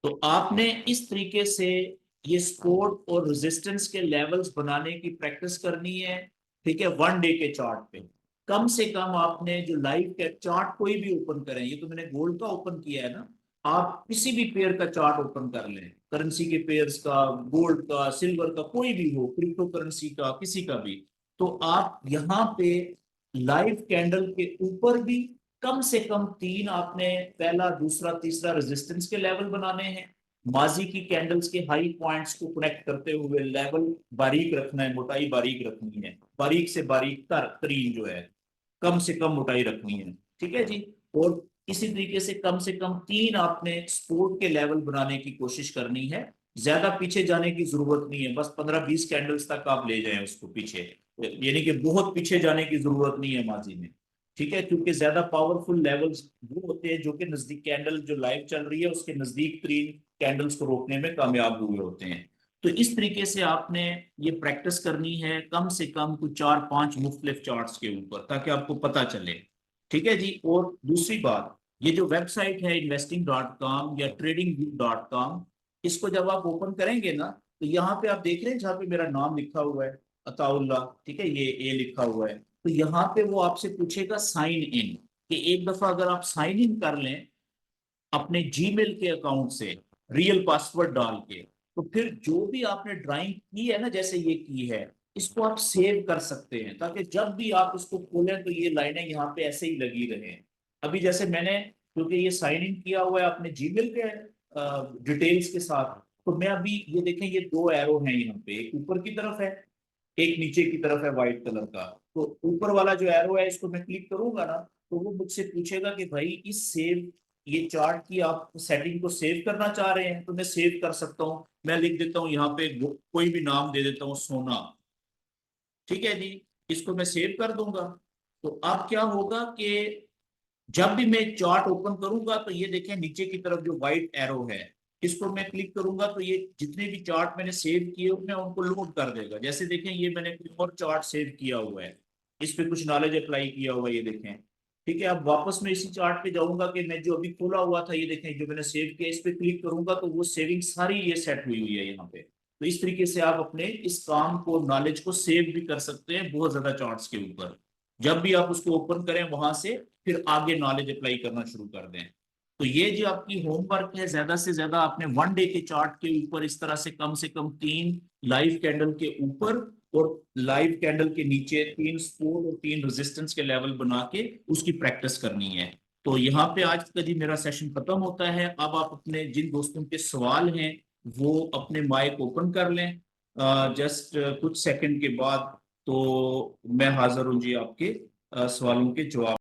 तो आपने इस तरीके से ये सपोर्ट और रेजिस्टेंस के लेवल्स बनाने की प्रैक्टिस करनी है, ठीक है, वन डे के चार्ट पे। कम से कम आपने जो लाइव के चार्ट कोई भी ओपन करें, ये तो मैंने गोल्ड का ओपन किया है ना, आप किसी भी पेयर का चार्ट ओपन कर लें, करेंसी के पेयर्स का, गोल्ड का, सिल्वर का, कोई भी हो, क्रिप्टो करेंसी का, किसी का भी। तो आप यहाँ पे लाइव कैंडल के ऊपर भी कम से कम तीन आपने पहला, दूसरा, तीसरा रेजिस्टेंस के लेवल बनाने हैं। माजी की कैंडल्स के हाई पॉइंट्स को कनेक्ट करते हुए लेवल बारीक रखना है, मोटाई बारीक रखनी है, बारीक से बारीक तरीन जो है, कम से कम मोटाई रखनी है, ठीक है जी। और इसी तरीके से कम तीन आपने सपोर्ट के लेवल बनाने की कोशिश करनी है। ज्यादा पीछे जाने की जरूरत नहीं है, बस 15-20 कैंडल्स तक आप ले जाएं उसको पीछे, यानी कि बहुत पीछे जाने की जरूरत नहीं है माजी में, ठीक है। क्योंकि ज्यादा पावरफुल लेवल्स वो होते हैं जो कि नजदीक कैंडल जो लाइव चल रही है उसके नजदीक तरीन कैंडल्स को रोकने में कामयाब हुए होते हैं। तो इस तरीके से आपने ये प्रैक्टिस करनी है कम से कम कुछ 4-5 मुख्तलिफ चार्ट्स के ऊपर, ताकि आपको पता चले, ठीक है जी। और दूसरी बात, ये जो वेबसाइट है investing.com या tradingview.com, इसको जब आप ओपन करेंगे ना, तो यहाँ पे आप देख रहे हैं जहाँ पे मेरा नाम लिखा हुआ है, अताउल्ला, ठीक है, ये ए लिखा हुआ है। तो यहाँ पे वो आपसे पूछेगा साइन इन, कि एक दफा अगर आप साइन इन कर लें अपने जीमेल के अकाउंट से रियल पासवर्ड डाल के, तो फिर जो भी आपने ड्राइंग की है ना, जैसे ये की है, इसको आप सेव कर सकते हैं, ताकि जब भी आप इसको खोलें तो ये लाइनें यहाँ पे ऐसे ही लगी रहें। अभी जैसे मैंने, क्योंकि ये साइन इन किया हुआ है अपने जीमेल के डिटेल्स के साथ, तो मैं अभी ये देखें, ये दो एरो हैं यहाँ पे, एक ऊपर की तरफ है, एक नीचे की तरफ है व्हाइट कलर का। तो ऊपर वाला जो एरो है इसको मैं क्लिक करूंगा ना, तो वो मुझसे पूछेगा कि भाई इस सेव, ये चार्ट की आप सेटिंग को सेव करना चाह रहे हैं, तो मैं सेव कर सकता हूँ। मैं लिख देता हूँ यहाँ पे कोई भी नाम दे देता हूँ, सोना, ठीक है जी। इसको मैं सेव कर दूंगा। तो अब क्या होगा कि जब भी मैं चार्ट ओपन करूंगा तो ये देखें नीचे की तरफ जो व्हाइट एरो है, इसको मैं क्लिक करूंगा तो ये जितने भी चार्ट मैंने सेव किए हुए हैं उनको लोड कर देगा। जैसे देखें ये मैंने कोई और चार्ट सेव किया हुआ है, इस पे कुछ नॉलेज अप्लाई किया हुआ है, ये देखें, ठीक है। अब वापस मैं इसी चार्ट पे जाऊंगा कि मैं जो अभी खोला हुआ था, ये देखें जो मैंने सेव किया, इस पे क्लिक करूंगा तो वो सेविंग सारी ये सेट हुई हुई है यहाँ पे। तो इस तरीके से आप अपने इस काम को, नॉलेज को सेव भी कर सकते हैं बहुत ज्यादा चार्ट्स के ऊपर। जब भी आप उसको ओपन करें वहां से फिर आगे नॉलेज अप्लाई करना शुरू कर दें। तो ये जो आपकी होमवर्क है, ज्यादा से ज्यादा आपने वन डे के चार्ट के ऊपर इस तरह से कम तीन लाइव कैंडल के ऊपर और लाइव कैंडल के नीचे तीन सपोर्ट और तीन रेजिस्टेंस के लेवल बना के उसकी प्रैक्टिस करनी है। तो यहाँ पे आज का जी मेरा सेशन खत्म होता है। अब आप अपने जिन दोस्तों के सवाल हैं वो अपने माइक ओपन कर लें जस्ट कुछ सेकंड के बाद। तो मैं हाजिर हूँ जी आपके सवालों के जवाब।